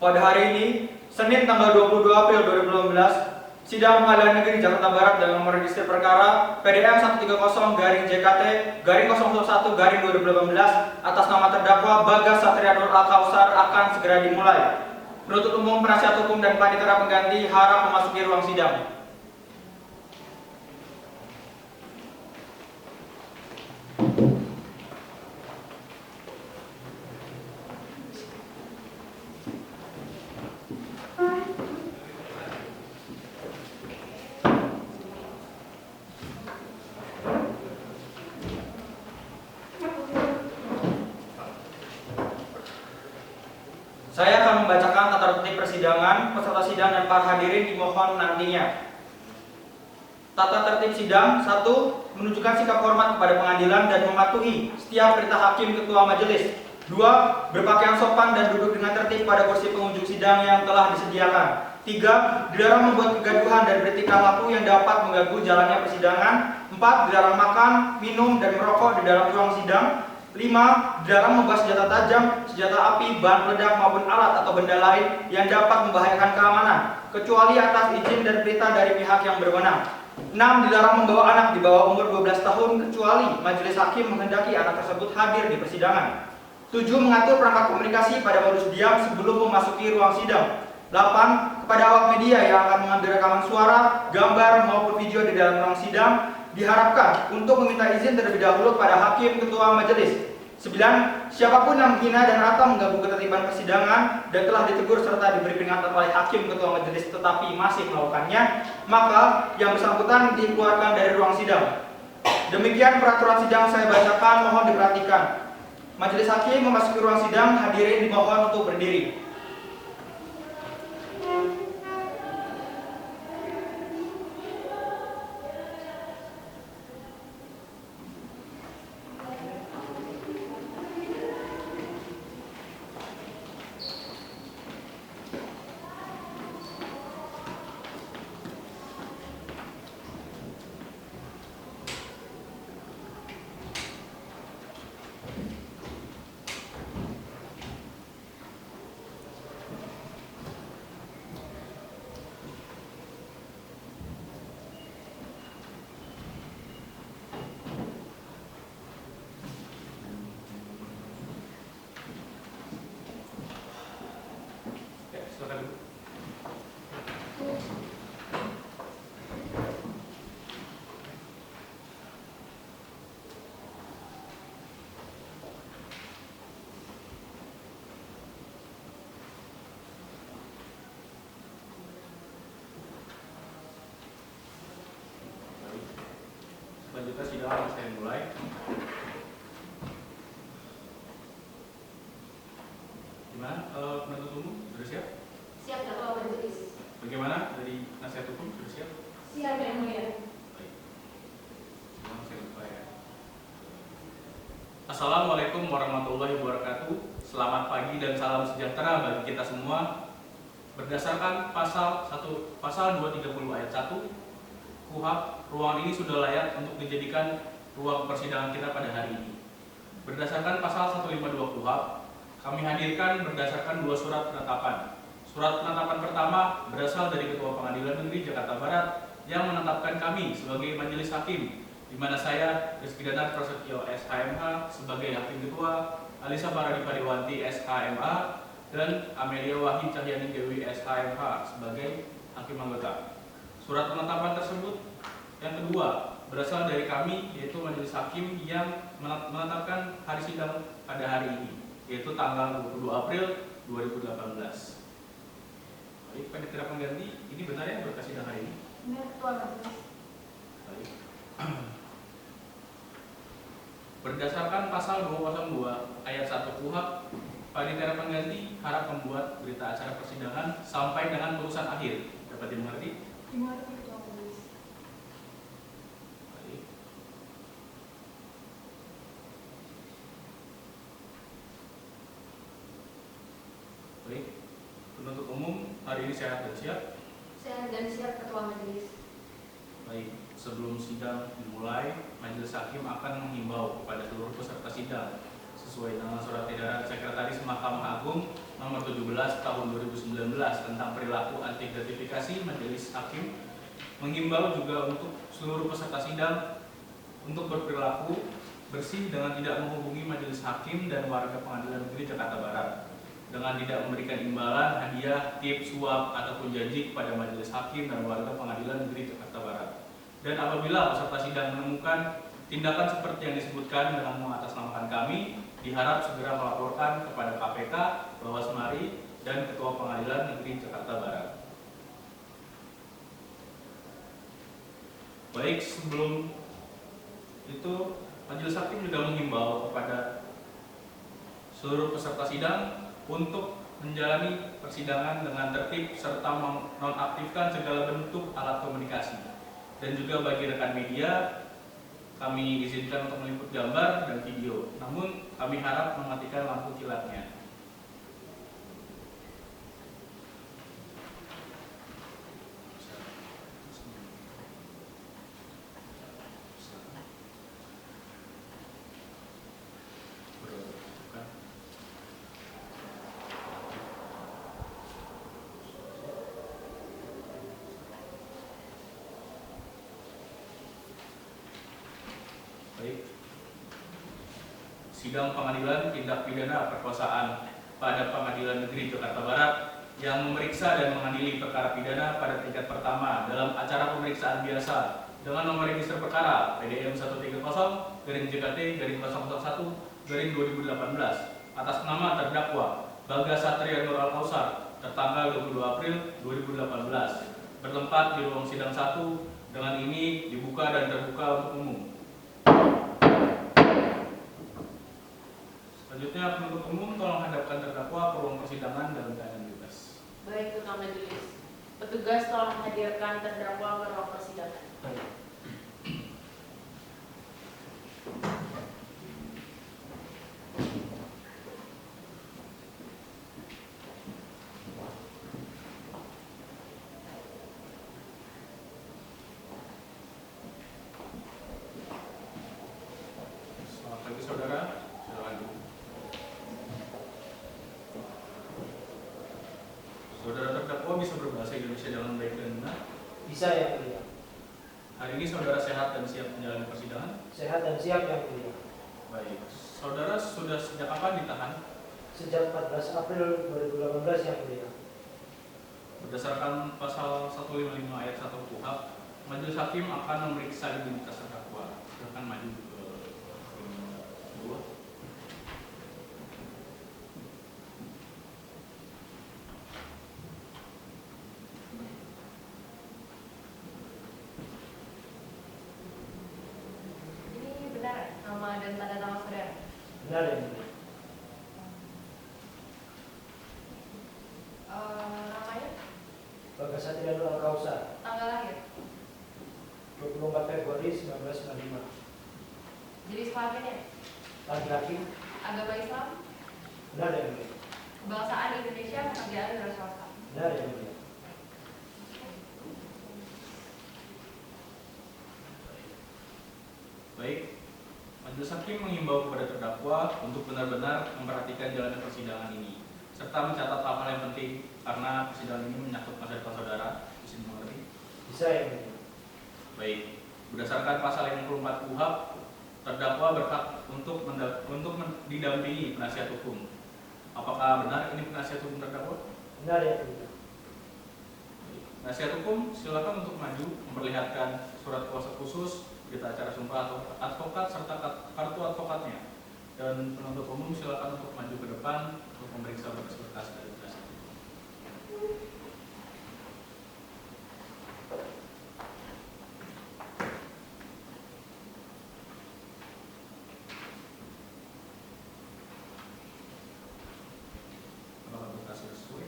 Pada hari ini, Senin tanggal 22 April 2018, Sidang Pengadilan Negeri Jakarta Barat dengan nomor register perkara PDM 130-JKT-0101-2018 atas nama terdakwa Bagas Satria Nur Al-Kausar akan segera dimulai. Penuntut umum, penasihat hukum, dan panitera pengganti harap memasuki ruang sidang. Saya akan membacakan tata tertib persidangan, peserta sidang dan para hadirin dimohon nantinya. Tata tertib sidang: 1. Menunjukkan sikap hormat kepada pengadilan dan mematuhi setiap perintah hakim ketua majelis. 2. Berpakaian sopan dan duduk dengan tertib pada kursi pengunjung sidang yang telah disediakan. 3. Dilarang membuat kegaduhan dan bertingkah laku yang dapat mengganggu jalannya persidangan. 4. Dilarang makan, minum, dan merokok di dalam ruang sidang. 5. Dilarang membawa senjata tajam, senjata api, bahan peledak maupun alat atau benda lain yang dapat membahayakan keamanan, kecuali atas izin dan perintah dari pihak yang berwenang. 6. Dilarang membawa anak di bawah umur 12 tahun kecuali majelis hakim menghendaki anak tersebut hadir di persidangan. 7. Mengatur perangkat komunikasi pada modus diam sebelum memasuki ruang sidang. 8. Kepada awak media yang akan mengambil rekaman suara, gambar maupun video di dalam ruang sidang diharapkan untuk meminta izin terlebih dahulu pada hakim ketua majelis. 9. Siapapun yang menghina dan atau mengganggu ketertiban persidangan dan telah ditegur serta diberi peringatan oleh hakim ketua majelis tetapi masih melakukannya, maka yang bersangkutan dikeluarkan dari ruang sidang. Demikian peraturan sidang saya bacakan, mohon diperhatikan. Majelis hakim memasuki ruang sidang, hadirin dimohon untuk berdiri. Selanjutnya sidang akan saya mulai. Gimana? Penuntut umum sudah siap? Siap, Ketua Majelis. Bagaimana dari nasihat hukum sudah siap? Siap, Yang Mulia. Baik. Sidang saya buka ya. Assalamualaikum warahmatullahi wabarakatuh. Selamat pagi dan salam sejahtera bagi kita semua. Berdasarkan pasal 230 ayat 1 KUHP, ruang ini sudah layak untuk dijadikan ruang persidangan kita pada hari ini. Berdasarkan pasal 152 KUHP, kami hadirkan berdasarkan 2 surat penetapan. Surat penetapan pertama berasal dari Ketua Pengadilan Negeri Jakarta Barat yang menetapkan kami sebagai majelis hakim, di mana saya, Rizky Danar Prasetyo SHMH sebagai hakim ketua, Alisa Baradi Pariwanti SHMA, dan Amelia Wahid Cahyani Dewi SHMH sebagai hakim anggota. Surat penetapan tersebut yang kedua berasal dari kami, yaitu majelis hakim yang menetapkan hari sidang pada hari ini, yaitu tanggal 22 April 2018. Baik, panitera pengganti, ini benar ya berkas sidang hari ini? Benar, Ketua Majelis. Baik. Berdasarkan pasal 202 ayat 1 KUHP, panitera pengganti harap membuat berita acara persidangan sampai dengan putusan akhir. Dapat dimengerti? Dimengerti, Ketua Majelis. Baik. Baik. Penuntut umum hari ini sehat dan siap? Sehat dan siap, Ketua Majelis. Baik, sebelum sidang dimulai, majelis hakim akan menghimbau kepada seluruh peserta sidang sesuai dengan surat edaran Sekretaris Mahkamah Agung nomor 17 tahun 2019 tentang perilaku anti gratifikasi Majelis Hakim, menghimbau juga untuk seluruh peserta sidang untuk berperilaku bersih dengan tidak menghubungi Majelis Hakim dan warga Pengadilan Negeri Jakarta Barat, dengan tidak memberikan imbalan, hadiah, tips, suap, ataupun janji kepada Majelis Hakim dan warga Pengadilan Negeri Jakarta Barat. Dan apabila peserta sidang menemukan tindakan seperti yang disebutkan dengan mengatasnamakan kami, diharap segera melaporkan kepada KPK, Bawasmari, dan Ketua Pengadilan Negeri Jakarta Barat. Baik, sebelum itu Majelis Hakim juga menghimbau kepada seluruh peserta sidang untuk menjalani persidangan dengan tertib serta menonaktifkan segala bentuk alat komunikasi. Dan juga bagi rekan media, kami izinkan untuk meliput gambar dan video, namun kami harap mematikan lampu kilatnya. Baik. Sidang Pengadilan Tindak Pidana Perkosaan pada Pengadilan Negeri Jakarta Barat yang memeriksa dan mengadili perkara pidana pada tingkat pertama dalam acara pemeriksaan biasa dengan nomor register perkara PDM 130-001-018 atas nama terdakwa Bagas Satria Nur Al-Kausar tertanggal 22 April 2018 bertempat di ruang sidang 1. Dengan ini dibuka dan terbuka untuk umum. Selanjutnya, penuntut umum tolong hadapkan terdakwa ke ruang persidangan dalam keadaan bebas. Baik, Ketua Majelis. Petugas tolong hadirkan terdakwa ke ruang persidangan. Selamat pagi saudara. Saudara terdakwa bisa berbahasa Indonesia dengan baik dan benar? Bisa, yang mulia. Hari ini saudara sehat dan siap menjalani persidangan? Sehat dan siap, yang mulia. Baik. Saudara sudah sejak kapan ditahan? Sejak 14 April 2018, yang mulia. Berdasarkan pasal 155 ayat 1 KUHP, Majelis Hakim akan memeriksa identitas terdakwa. Silakan maju ke dua. Ini benar nama dan tanda nama saudara? Benar, yang mulia. Namanya? Bagas Satria Nur Al-Kausar, Tanggal lahir? 24 Februari 1995. Jenis kelaminnya? Laki-laki. Agama Islam? Benar, yang mulia. Kebangsaan Indonesia, pekerjaan wira swasta? Benar, yang mulia. Baik. Majelis Hakim mengimbau kepada terdakwa untuk benar-benar memperhatikan jalannya persidangan ini, serta mencatat hal-hal yang penting karena persidangan ini menyangkut masa depan saudara. Izin mengerti? Bisa, yang mulia. Baik. Berdasarkan pasal 54 KUHP, terdakwa berhak untuk didampingi penasihat hukum. Apakah benar ini penasihat hukum terdakwa? Benar, yang mulia. Penasihat hukum silakan untuk maju memperlihatkan surat kuasa khusus, berita acara sumpah atau advokat serta kartu advokatnya. Dan penuntut umum silakan untuk maju ke depan untuk memeriksa berkas-berkas dari penasihat hukum. Apakah berkas sudah sesuai?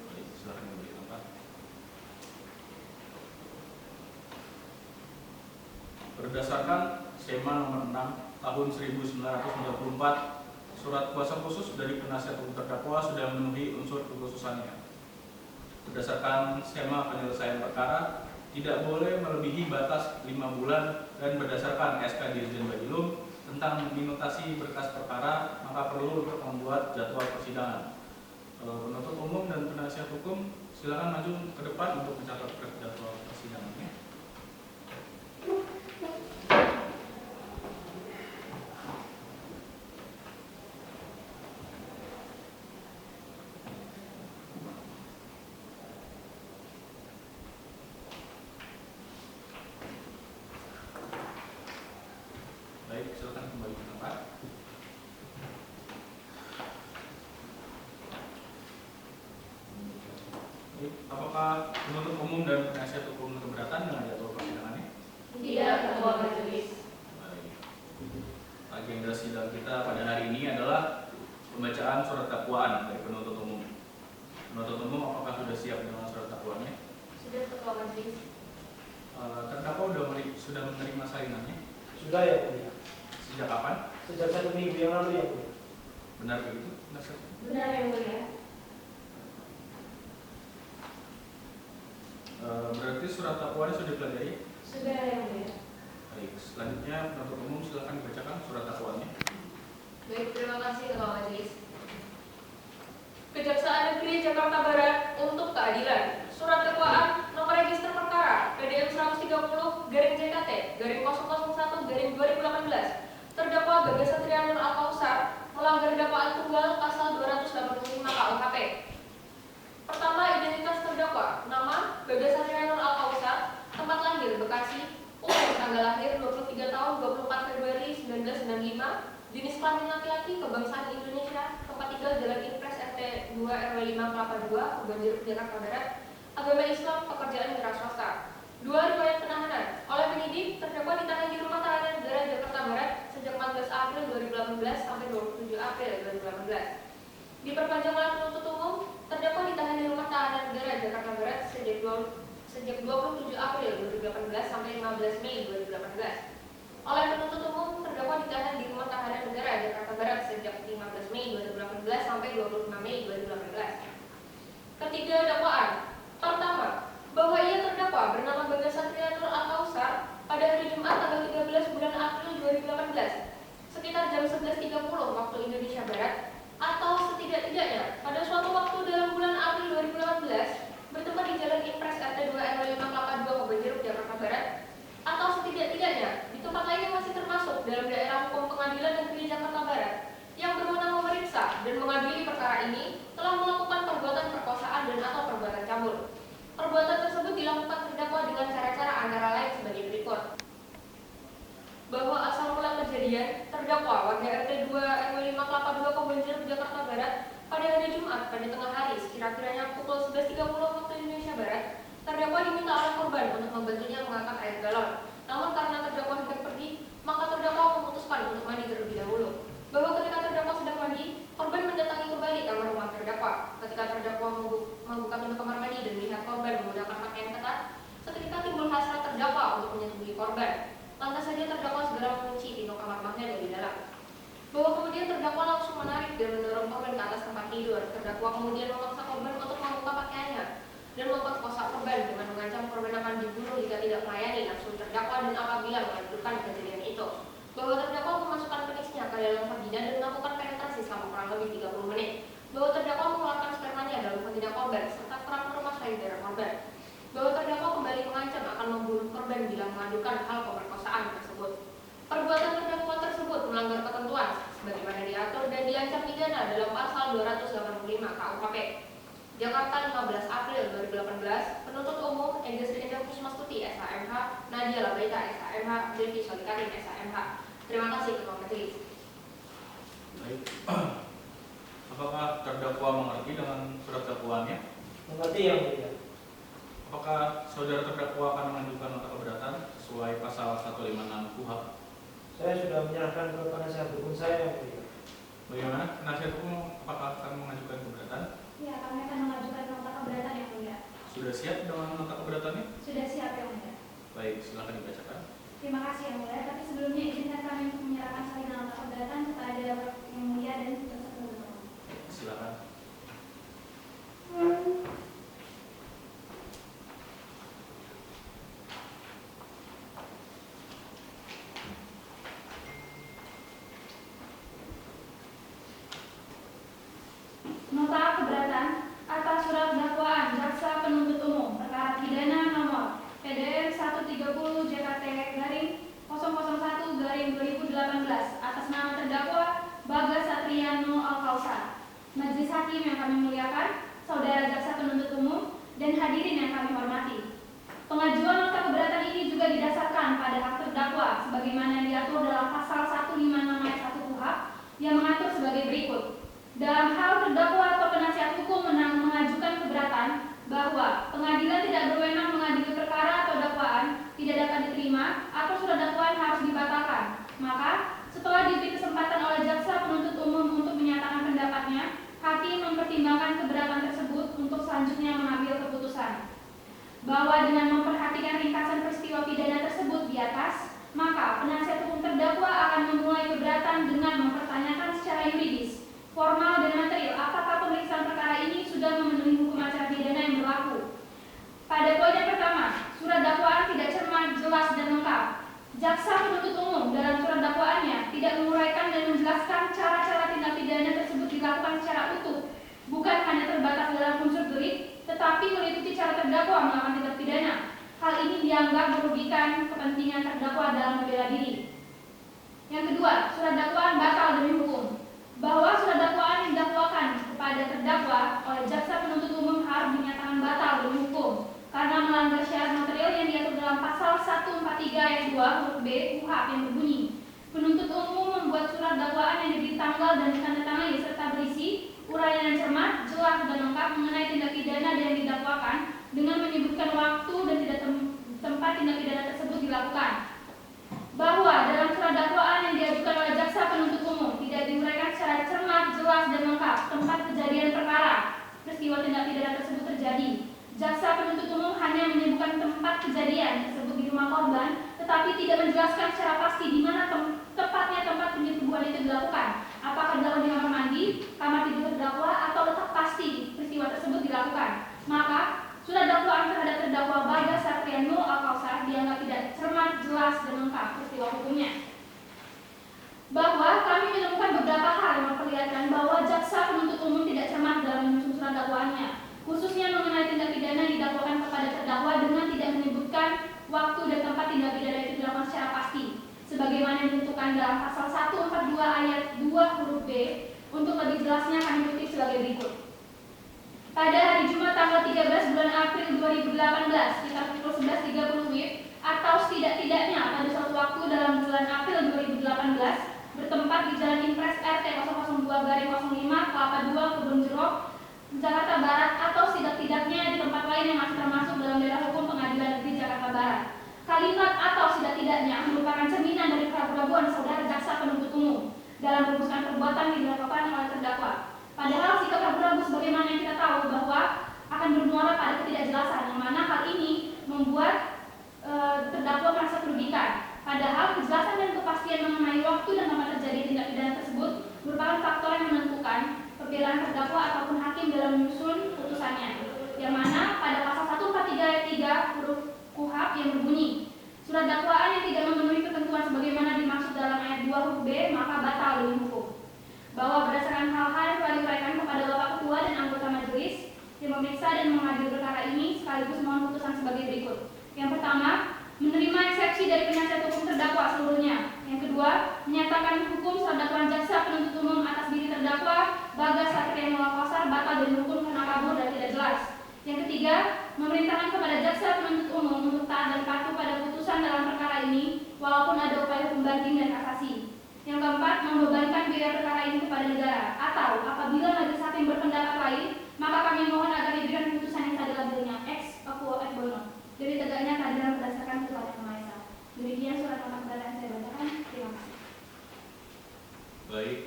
Baik, silakan memberi tempat. Berdasarkan SEMA nomor 6 tahun 1994, surat kuasa khusus dari penasihat hukum terdakwa sudah memenuhi unsur kekhususannya. Berdasarkan SEMA penyelesaian perkara, tidak boleh melebihi batas 5 bulan dan berdasarkan SK Dirjen Badilum, tentang minutasi berkas perkara, maka perlu untuk membuat jadwal persidangan. Penuntut umum dan penasihat hukum silakan maju ke depan untuk mencatat jadwal persidangannya. Baik, silakan kembali ke tempat. Apakah penuntut umum dan penasihat hukum keberatan dengan jadwal persidangannya? Tidak, Ketua Majelis. Baik. Agenda sidang kita pada hari ini adalah pembacaan surat dakwaan dari penuntut umum. Penuntut umum apakah sudah siap dengan surat dakwaannya? Sudah, Ketua Majelis. Terdakwa sudah menerima salinannya? Sudah yang mulia. Sejak kapan? Sejak 1 minggu yang lalu yang mulia. Benar begitu? Penasihat? Benar yang mulia. Berarti surat dakwaannya sudah dipelajari? Sudah yang mulia. Baik, selanjutnya penuntut umum silakan dibacakan surat dakwaannya. Baik, terima kasih Ketua Majelis. Kejaksaan Negeri Jakarta Barat untuk keadilan. Surat dakwaan nomor register perkara PDM 130-JKT-001-2018. Terdakwa Bagas Satrianur Al-Kausar melanggar dakwaan tunggal pasal 285 KUHP. Pertama, identitas terdakwa. Nama Bagas Satrianur Al-Kausar, tempat lahir Bekasi, umur tanggal lahir 23 tahun 24 Februari 1995, jenis kelamin laki-laki, kebangsaan Indonesia, tempat tinggal Jalan Impres RT 2 RW 5 Kelapa 2, Kebon Jeruk, Jakarta Barat, agama Islam, pekerjaan wira swasta. 2. Riwayat penahanan. Oleh penyidik, terdakwa ditahan di Rumah Tahanan Negara Jakarta Barat sejak 14 April 2018 sampai 27 April 2018. Diperpanjang oleh penuntut umum, terdakwa ditahan di Rumah Tahanan Negara Jakarta Barat sejak 27 April 2018 sampai 15 Mei 2018. Oleh penuntut umum, terdakwa ditahan di Rumah Tahanan Negara Jakarta Barat sejak 15 Mei 2018 sampai 25 Mei 2018. Ketiga, dakwaan. Pertama, bahwa ia terdakwa bernama Bagas Satrianur Al-Kausar pada hari Jumat tanggal 13 bulan April 2018 sekitar jam 11.30 waktu Indonesia Barat atau setidak-tidaknya pada suatu waktu dalam bulan April 2018 bertempat di Jalan Impres RT 2 RW 5 Kelapa 2 Kebon Jeruk, Jakarta Barat, atau setidak-tidaknya di tempat lain yang masih termasuk dalam daerah hukum Pengadilan Negeri Jakarta Barat yang berwenang memeriksa dan mengadili perkara ini telah melakukan perbuatan perkosaan dan atau perbuatan cabul. Perbuatan tersebut dilakukan terdakwa dengan cara-cara antara lain sebagai berikut. Bahwa asal mula kejadian, terdakwa warga RT 2 RW 5 Kelapa 2 Kebon Jeruk, Jakarta Barat pada hari Jumat pada tengah hari sekira-kiranya pukul 11.30 waktu Indonesia Barat, terdakwa diminta oleh korban untuk membantunya mengangkat air galon. Namun karena terdakwa hendak pergi, maka terdakwa memutuskan untuk mandi terlebih dahulu. Bahwa ketika terdakwa sedang mandi, korban mendatangi kembali kamar rumah terdakwa. Ketika terdakwa membuka pintu kamar mandi dan melihat korban menggunakan pakaian ketat, seketika timbul hasrat terdakwa untuk menyetubuhi korban. Lantas saja terdakwa segera mengunci pintu kamar rumahnya dari dalam. Bahwa kemudian terdakwa langsung menarik dan mendorong korban ke atas tempat tidur. Terdakwa kemudian memaksa korban untuk membuka pakaiannya dan memperkosa korban dengan mengancam korban akan dibunuh jika tidak melayani nafsu terdakwa dan apabila melanjutkan kejadian itu. Bahwa terdakwa memasukkan penisnya ke dalam vagina dan melakukan penetrasi selama kurang lebih 30 menit. Bahwa terdakwa mengeluarkan spermanya dalam vagina korban serta kerap merumasai darah korban. Bahwa terdakwa kembali mengancam akan membunuh korban bila mengadukan hal pemerkosaan tersebut. Perbuatan terdakwa tersebut melanggar ketentuan sebagaimana diatur dan diancam pidana dalam pasal 285 KUHP. Jakarta 15 April 2018, penuntut umum Ega Sri Indah Kusmastuti SHMH, Nadia Labreta SHMH, Devi Solikarin SHMH. Terima kasih Ketua Majelis. Baik. Apakah terdakwa mengerti dengan surat dakwaannya? Mengerti yang mulia. Apakah saudara terdakwa akan mengajukan nota keberatan sesuai pasal 156 KUHP? Saya sudah menyerahkan ke penasihat hukum saya yang mulia. Bagaimana? Penasihat hukum apakah akan mengajukan keberatan? Ya, kami akan mengajukan nota keberatan yang mulia. Sudah siap dengan nota keberatannya? Sudah siap yang mulia. Baik, silakan dibacakan. Terima kasih yang mulia. Tapi sebelumnya izinkan kami untuk menyerahkan salinan nota keberatan kepada yang mulia dan tersebut. Silakan. Nota keberatan atas surat dakwaan jaksa penuntut umum perkara pidana nomor PDN 130 JKT garing 001 garing 2018 atas nama terdakwa Bagas Satriano Al-Kausar. Majelis Hakim yang kami muliakan, saudara jaksa penuntut umum, dan hadirin yang kami hormati. Pengajuan nota keberatan ini juga didasarkan pada hak terdakwa sebagaimana yang diatur dalam pasal 156 ayat 1 KUHP yang mengatur sebagai berikut. Dalam hal terdakwa atau penasihat hukum mengajukan keberatan bahwa pengadilan tidak berwenang mengadili perkara atau dakwaan tidak dapat diterima atau surat dakwaan harus dibatalkan, maka setelah diberi kesempatan oleh jaksa penuntut umum untuk menyatakan pendapatnya, hakim mempertimbangkan keberatan tersebut untuk selanjutnya mengambil keputusan. Bahwa dengan memperhatikan ringkasan peristiwa pidana tersebut di atas, maka penasihat hukum terdakwa akan memulai keberatan dengan mempertanyakan secara yuridis, formal dan material apakah pemeriksaan perkara ini sudah memenuhi hukum acara pidana yang berlaku. Pada poin yang pertama, surat dakwaan tidak cermat, jelas, dan lengkap. Jaksa penuntut umum dalam surat dakwaannya tidak menguraikan dan menjelaskan cara-cara tindak pidana tersebut dilakukan secara utuh, bukan hanya terbatas dalam unsur delik, tetapi meliputi cara terdakwa melakukan tindak pidana. Hal ini dianggap merugikan kepentingan terdakwa dalam membela diri. Yang kedua, surat dakwaan batal demi hukum. Bahwa surat dakwaan yang didakwakan kepada terdakwa oleh jaksa penuntut umum harus dinyatakan batal demi hukum karena melanggar syarat material yang diatur dalam pasal 143 ayat 2 huruf B KUHP yang berbunyi, penuntut umum membuat surat dakwaan yang diberi tanggal dan ditandatangani serta berisi uraian yang cermat, jelas, dan lengkap mengenai tindak pidana yang didakwakan dengan menyebutkan waktu dan tempat tindak pidana tersebut dilakukan. Bahwa dalam surat dakwaan yang diajukan oleh jaksa penuntut umum tidak diuraikan secara cermat, jelas, dan lengkap tempat kejadian perkara peristiwa tindak pidana tersebut terjadi. Jaksa penuntut umum hanya menyebutkan tempat kejadian tersebut di rumah korban, tetapi tidak menjelaskan secara pasti di mana tepatnya tempat penyetubuhan itu dilakukan. Apakah dilakukan di kamar mandi, kamar tidur terdakwa, atau letak pasti peristiwa tersebut dilakukan. Maka surat dakwaan terhadap terdakwa Bagas Satriano Al-Kausar dianggap tidak cermat, jelas, dan lengkap peristiwa hukumnya. Bahwa kami menemukan beberapa hal yang memperlihatkan bahwa jaksa penuntut umum tidak cermat dalam menyusun surat dakwaannya, khususnya mengenai tindak pidana yang didakwakan kepada terdakwa dengan tidak menyebutkan waktu dan tempat tindak pidana itu dilakukan secara pasti, sebagaimana ditentukan dalam pasal 142 ayat 2 huruf B. Untuk lebih jelasnya kami kutip sebagai berikut. Pada hari Jumat tanggal 13 bulan April 2018 sekitar pukul 11.30 WIB atau setidak-tidaknya pada suatu waktu dalam bulan April 2018 bertempat di Jalan Impres RT 002/05 Kelapa 2 Kebun Jeruk, Jakarta Barat, atau setidak-tidaknya di tempat lain yang masih termasuk dalam daerah hukum Pengadilan Negeri Jakarta Barat. Kalimat atau setidak-tidaknya merupakan cerminan dari keraguan saudara jaksa penuntut umum dalam merumuskan perbuatan yang dilakukan oleh terdakwa. Padahal sikap ragu-ragu sebagaimana yang kita tahu bahwa akan bermuara pada ketidakjelasan, yang mana hal ini membuat terdakwa merasa merugikan. Padahal kejelasan dan kepastian mengenai waktu dan tempat terjadi tindak pidana tersebut merupakan faktor yang menentukan pembelaan terdakwa ataupun hakim dalam menyusun putusannya, yang mana pada pasal 143 ayat 3 huruf KUHP yang berbunyi, surat dakwaan yang tidak memenuhi ketentuan sebagaimana dimaksud dalam ayat 2 huruf B maka batal demi hukum. Bahwa berdasarkan hal-hal yang telah diuraikan kepada Bapak Ketua dan anggota majelis yang memeriksa dan mengadili perkara ini, sekaligus mohon putusan sebagai berikut. Yang pertama, menerima eksepsi dari penasihat hukum terdakwa seluruhnya. Yang kedua, menyatakan hukum surat dakwaan jaksa penuntut umum atas diri terdakwa Bagas Satriano Al-Kausar batal demi hukum karena kabur dan tidak jelas. Yang ketiga, memerintahkan kepada jaksa penuntut umum untuk taat dan patuh pada putusan dalam perkara ini walaupun ada upaya hukum banding dan kasasi. Yang keempat, membebankan biaya perkara ini kepada negara, atau apabila majelis hakim berpendapat lain, maka kami mohon agar diberikan putusan yang seadil-adilnya ex quo et bono dari tegaknya keadilan berdasarkan ketuhanan Yang Maha Esa. Demikian surat nota keberatan saya bacakan. Terima kasih. Baik.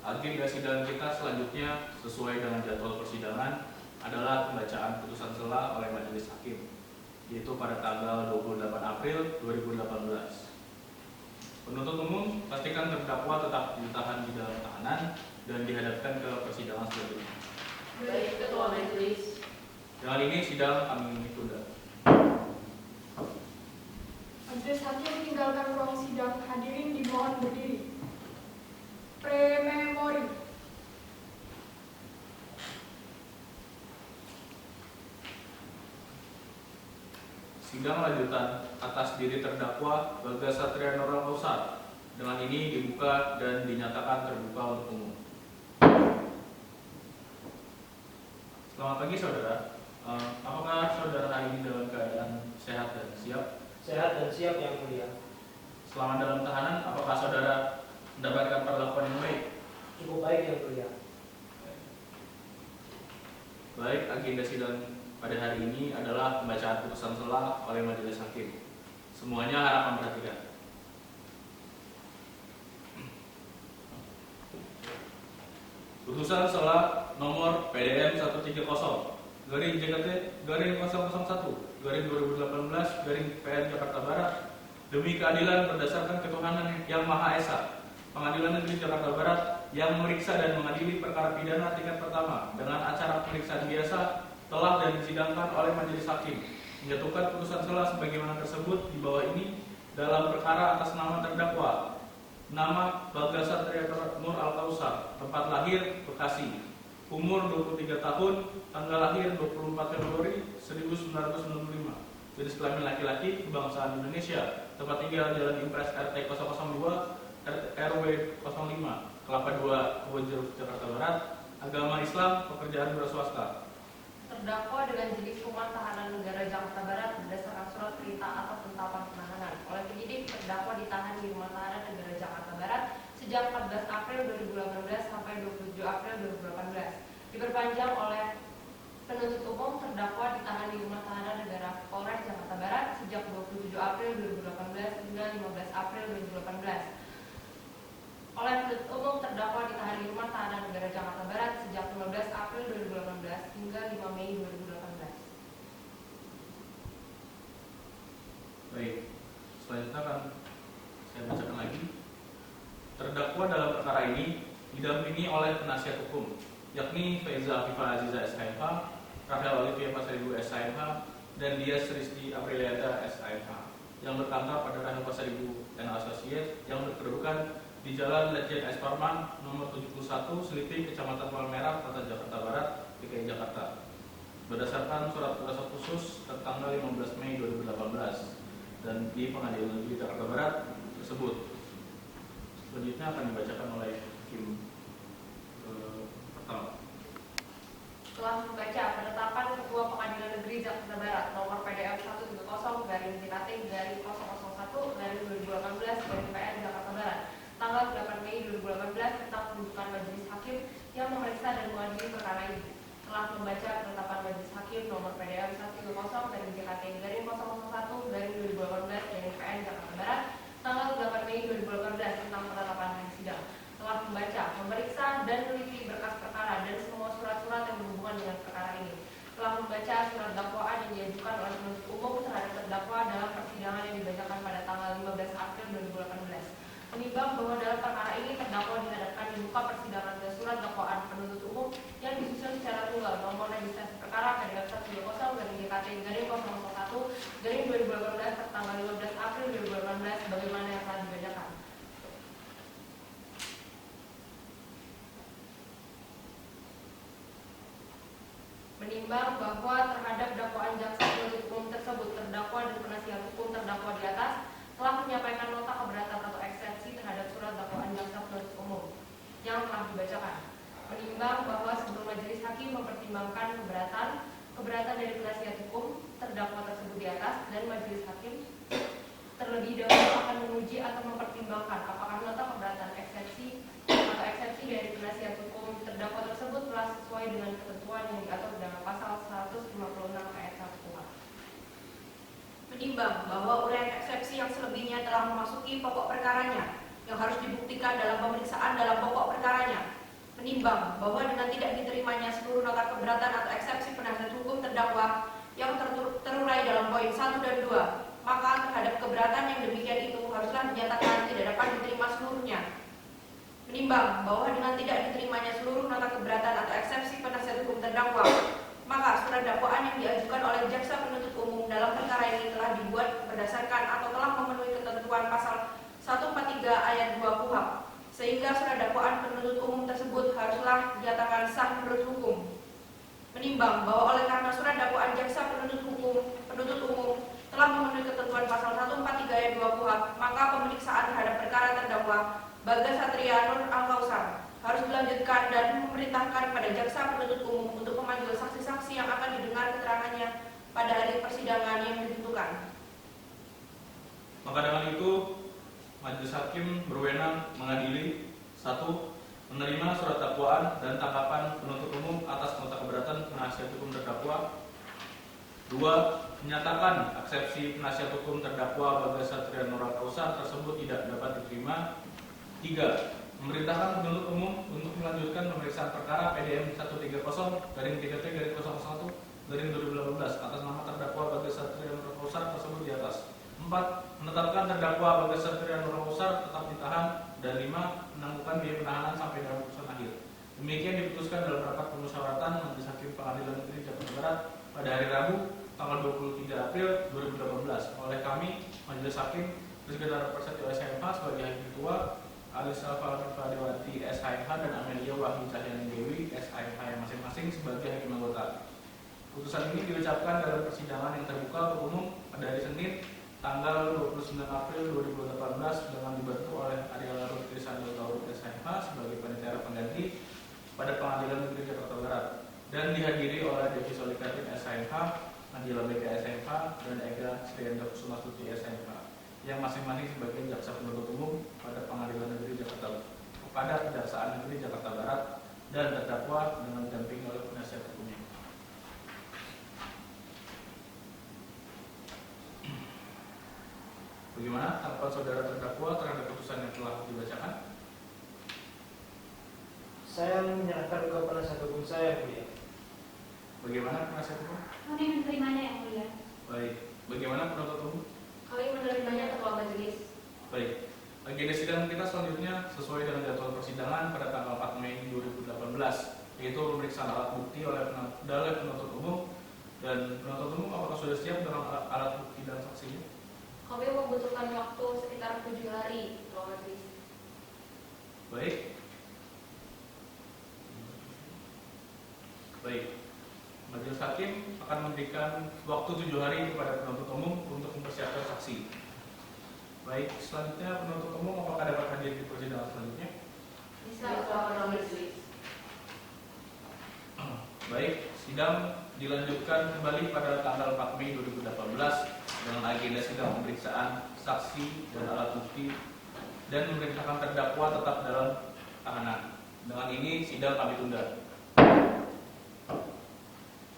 Agenda sidang kita selanjutnya sesuai dengan jadwal persidangan adalah pembacaan putusan sela oleh majelis hakim, yaitu pada tanggal 28 April 2018. Penuntut umum pastikan terdakwa tetap ditahan di dalam tahanan dan dihadapkan ke persidangan selanjutnya. Baik, Ketua Majelis. Dengan ini sidang kami tunda. Majelis hakim tinggalkan ruang sidang. Hadirin dimohon berdiri. Prememori. Sidang lanjutan atas diri terdakwa Bagas Satria Nurul Kausar dengan ini dibuka dan dinyatakan terbuka untuk umum. Selamat pagi saudara. Apakah saudara hari ini dalam keadaan sehat dan siap? Sehat dan siap yang mulia. Selama dalam tahanan, apakah saudara mendapatkan perlakuan yang baik? Cukup baik yang mulia. Baik, agenda sidang pada hari ini adalah pembacaan putusan sela oleh majelis hakim. Semuanya harapan perhatikan. Putusan sela nomor PDM 130 garing JKT garing 001 garing 2018 garing PN Jakarta Barat demi keadilan berdasarkan ketuhanan yang Maha Esa. Pengadilan Negeri Jakarta Barat yang memeriksa dan mengadili perkara pidana tingkat pertama dengan acara pemeriksaan biasa telah dan disidangkan oleh majelis hakim menjatuhkan putusan sela sebagaimana tersebut di bawah ini dalam perkara atas nama terdakwa nama Bagas Satria Nur Al Kausar, tempat lahir Bekasi, umur 23 tahun, tanggal lahir 24 Februari 1995, jenis kelamin laki-laki, kebangsaan Indonesia, tempat tinggal Jalan Impres RT 002 RW 05 Kelapa 2 Kebonjeruk Jakarta Barat, agama Islam, pekerjaan swasta. Terdakwa dengan jenis rumah tahanan negara Jakarta Barat berdasarkan surat perintah atau penetapan penahanan oleh penyidik, terdakwa ditahan di rumah tahanan negara Jakarta Barat sejak 14 April 2018 sampai 27 April 2018. Diperpanjang oleh penuntut umum, terdakwa ditahan di rumah tahanan negara Polres Jakarta Barat sejak 27 April 2018 hingga 15 April 2018. Oleh penuntut umum, terdakwa ditahan di rumah tahanan negara Jakarta Barat sejak 15 April 2018 hingga 5 Mei 2018. Baik, selanjutnya akan saya bacakan lagi. Terdakwa dalam perkara ini didampingi oleh penasihat hukum, yakni Faiza Afifah Aziza SHMH, Rahel Olivia Pasaribu SHMH, dan Dias Rizky Apriliada SHMH, yang berkantor pada Rahel Pasaribu and Associates yang berkedudukan di Jalan Lejen S. Parman, nomor 71, Selipi, Kecamatan Palmerah, Kota Jakarta Barat, DKI Jakarta, berdasarkan surat kuasa khusus tertanggal 15 Mei 2018 dan di Pengadilan Negeri Jakarta Barat tersebut. Selanjutnya akan dibacakan oleh hakim pertama. Telah membaca penetapan Ketua Pengadilan Negeri Jakarta Barat nomor PDM 130 garing JKT garing 001 garing 2018 garing PN Jakarta Barat tanggal 8 Mei 2018 tentang penunjukan majelis hakim yang memeriksa dan mengadili perkara ini. Telah membaca penetapan majelis hakim nomor PDM 130 garing JKT garing 001 garing 2018 garing PN Jakarta Barat tanggal 8 Mei 2018 tentang penetapan hari sidang. Telah membaca, memeriksa dan meneliti berkas perkara dan semua surat-surat yang berhubungan dengan perkara ini. Telah membaca surat dakwaan yang diajukan oleh penuntut umum terhadap terdakwa dalam persidangan yang dibacakan pada tanggal 15 April 2018. Menimbang bahwa dalam perkara ini terdakwa dihadapkan di muka persidangan dan surat dakwaan penuntut umum yang disusun secara tunggal nomor registrasi perkara PDM 120 garing JKT garing 001 garing 2018 tertanggal 15 April 2018 bagaimana yang telah dibacakan. Menimbang bahwa terhadap dakwaan jaksa penuntut umum tersebut terdakwa dan penasihat hukum terdakwa di atas telah menyampaikan nota keberatan atau eksepsi terhadap surat dakwaan jaksa penuntut umum yang telah dibacakan. Menimbang bahwa sebelum majelis hakim mempertimbangkan keberatan dari penasihat hukum terdakwa tersebut di atas dan majelis hakim terlebih dahulu akan menguji atau mempertimbangkan apakah nota keberatan eksepsi atau eksepsi dari penasihat hukum terdakwa tersebut telah sesuai dengan ketentuan yang diatur dalam pasal 156 ayat 1 KUHP. Menimbang bahwa uraian eksepsi yang selebihnya telah memasuki pokok perkaranya yang harus dibuktikan dalam pemeriksaan dalam pokok perkaranya. Menimbang bahwa dengan tidak diterimanya seluruh nota keberatan atau eksepsi penasihat hukum terdakwa yang terurai dalam poin 1 dan 2, maka terhadap keberatan yang demikian itu haruslah dinyatakan tidak dapat diterima seluruhnya. Menimbang bahwa dengan tidak diterimanya seluruh nota keberatan atau eksepsi penasihat hukum terdakwa, maka surat dakwaan yang diajukan oleh jaksa penuntut umum dalam perkara ini telah dibuat berdasarkan atau telah memenuhi ketentuan pasal 143 ayat 2 KUHP, sehingga surat dakwaan penuntut umum tersebut haruslah dinyatakan sah menurut hukum. Menimbang bahwa oleh karena surat dakwaan jaksa penuntut umum telah memenuhi ketentuan pasal 143 ayat 2 KUHP, maka pemeriksaan terhadap perkara terdakwa Bagas Satria Nur Al-Kausar harus dilanjutkan dan memerintahkan pada jaksa penuntut umum untuk memanggil saksi-saksi yang akan didengar keterangannya pada hari persidangan yang ditentukan. Maka dengan itu, majelis hakim berwenang mengadili: 1. Menerima surat dakwaan dan tanggapan penuntut umum atas nota keberatan penasihat hukum terdakwa. 2. Menyatakan eksepsi penasihat hukum terdakwa Bagas Satria Nur Al-Kausar tersebut tidak dapat diterima. 3. Memerintahkan penuntut umum untuk melanjutkan pemeriksaan perkara PDM 130-3T-01-2018 atas nama terdakwa Bagas Satria Nur Al-Kausar tersebut di atas. 4. Menetapkan terdakwa Bagas Satria Nur Al-Kausar tetap ditahan. Dan 5. Menangguhkan biaya penahanan sampai dalam putusan akhir. Demikian diputuskan dalam rapat permusyawaratan Majelis Hakim Pengadilan Negeri Jakarta Barat pada hari Rabu tanggal 23 April 2018 oleh kami, Majelis Hakim Rizkyana Prasetyo SMH sebagai Hakim Ketua, Alisa Fadewati SHMH dan Amelia Wahyu Cahyani Dewi SHMH yang masing-masing sebagai hakim anggota. Putusan ini diucapkan dalam persidangan yang terbuka untuk umum pada hari Senin tanggal 29 April 2018 dengan dibantu oleh Ariela Rutri Sandotaurut SHMH sebagai panitia pengganti pada Pengadilan Negeri Jakarta Barat dan dihadiri oleh Devi Solikatin SHMH, Nadila BK SHMH dan Ega Srianda Kusuma Suci SHMH yang masing-masing sebagai jaksa penuntut umum pada Pengadilan Negeri Jakarta kepada Kejaksaan Negeri Jakarta Barat dan terdakwa dengan didampingi oleh penasihat hukumnya. Bagaimana tanggapan saudara terdakwa terhadap putusan yang telah dibacakan? Saya menyerahkan ke penasihat hukum saya, yang mulia. Bagaimana penasihat hukum? Kami menerimanya yang mulia. Baik. Bagaimana penuntut umum? Kami menerimanya ketua majelis. Baik. Agenda sidang kita selanjutnya sesuai dengan jadwal persidangan pada tanggal 4 Mei 2018, yaitu pemeriksaan alat bukti oleh penuntut umum. Dan penuntut umum apakah sudah siap dengan alat bukti dan saksinya? Kami membutuhkan waktu sekitar 7 hari, ketua majelis. Baik. Baik. Majelis Hakim akan memberikan waktu 7 hari kepada penuntut umum untuk mempersiapkan saksi. Baik, selanjutnya penuntut umum apakah dapat hadir di persidangan selanjutnya? Bisa, ketua majelis. Baik, sidang dilanjutkan kembali pada tanggal 4 Mei 2018 dengan agenda sidang pemeriksaan saksi dan alat bukti dan memerintahkan terdakwa tetap dalam tahanan. Dengan ini sidang kami tunda.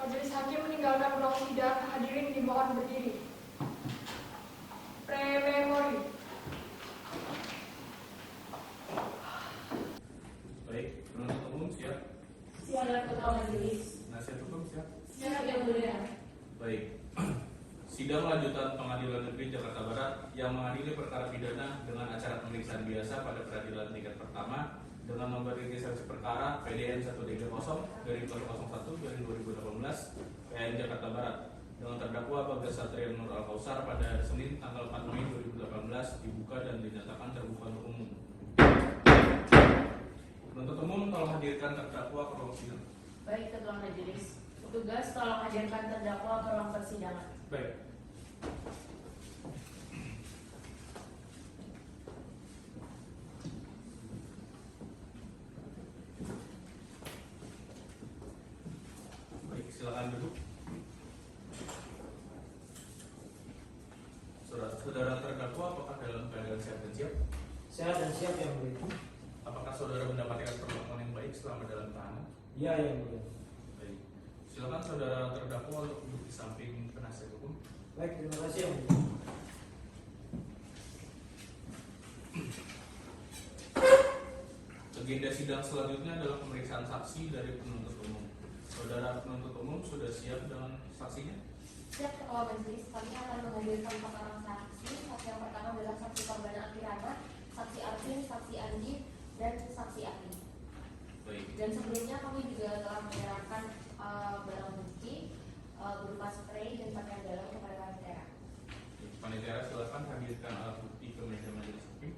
Majelis Hakim meninggalkan ruang sidang, hadirin dimohon berdiri. Prememori. Baik, penuntut umum siap? Siap, ketua majelis. Penasihat hukum siap? Siap, yang mulia. Baik. Sidang lanjutan Pengadilan Negeri Jakarta Barat yang mengadili perkara pidana dengan acara pemeriksaan biasa pada peradilan tingkat pertama dengan nomor registrasi perkara PDN 130-001-2018 PN Jakarta Barat dengan terdakwa Bagas Satria Nur Al-Kausar pada Senin tanggal 4 Mei 2018 dibuka dan dinyatakan terbuka untuk umum. Penuntut umum tolong hadirkan terdakwa ke ruang sidang. Baik, ketua majelis. Petugas tolong hadirkan terdakwa ke ruang persidangan. Baik. Baik, silakan duduk. Saudara terdakwa apakah dalam keadaan sehat dan siap? Sehat dan siap, yang mulia. Apakah saudara mendapatkan perlakuan yang baik selama dalam tahanan? Ya, yang mulia. Baik. Silakan saudara terdakwa untuk duduk di samping penasihat hukum. Baik, terima kasih, yang mulia. Agenda sidang selanjutnya adalah pemeriksaan saksi dari penuntut umum. Saudara penuntut umum sudah siap dengan saksinya? Siap, ketua majelis. Kami akan menghadirkan 4 orang saksi. Saksi yang pertama adalah saksi korban Akirana, saksi Arvin, saksi Andi, dan saksi Aki. Baik. Dan sebelumnya kami juga telah menyerahkan barang bukti berupa spray dan pakaian dalam kepada panitia. Panitia silakan hadirkan alat bukti ke meja majelis hakim.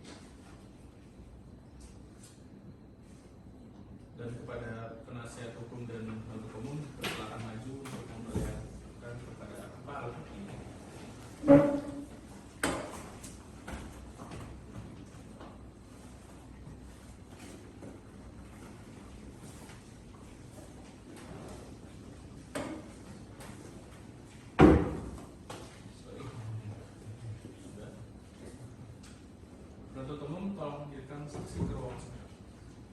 Dan kepada penasihat hukum dan penuntut umum, silakan maju untuk memperlihatkan kepada apa alat bukti. Penuntut umum tolong hadirkan saksi ke ruang sidang.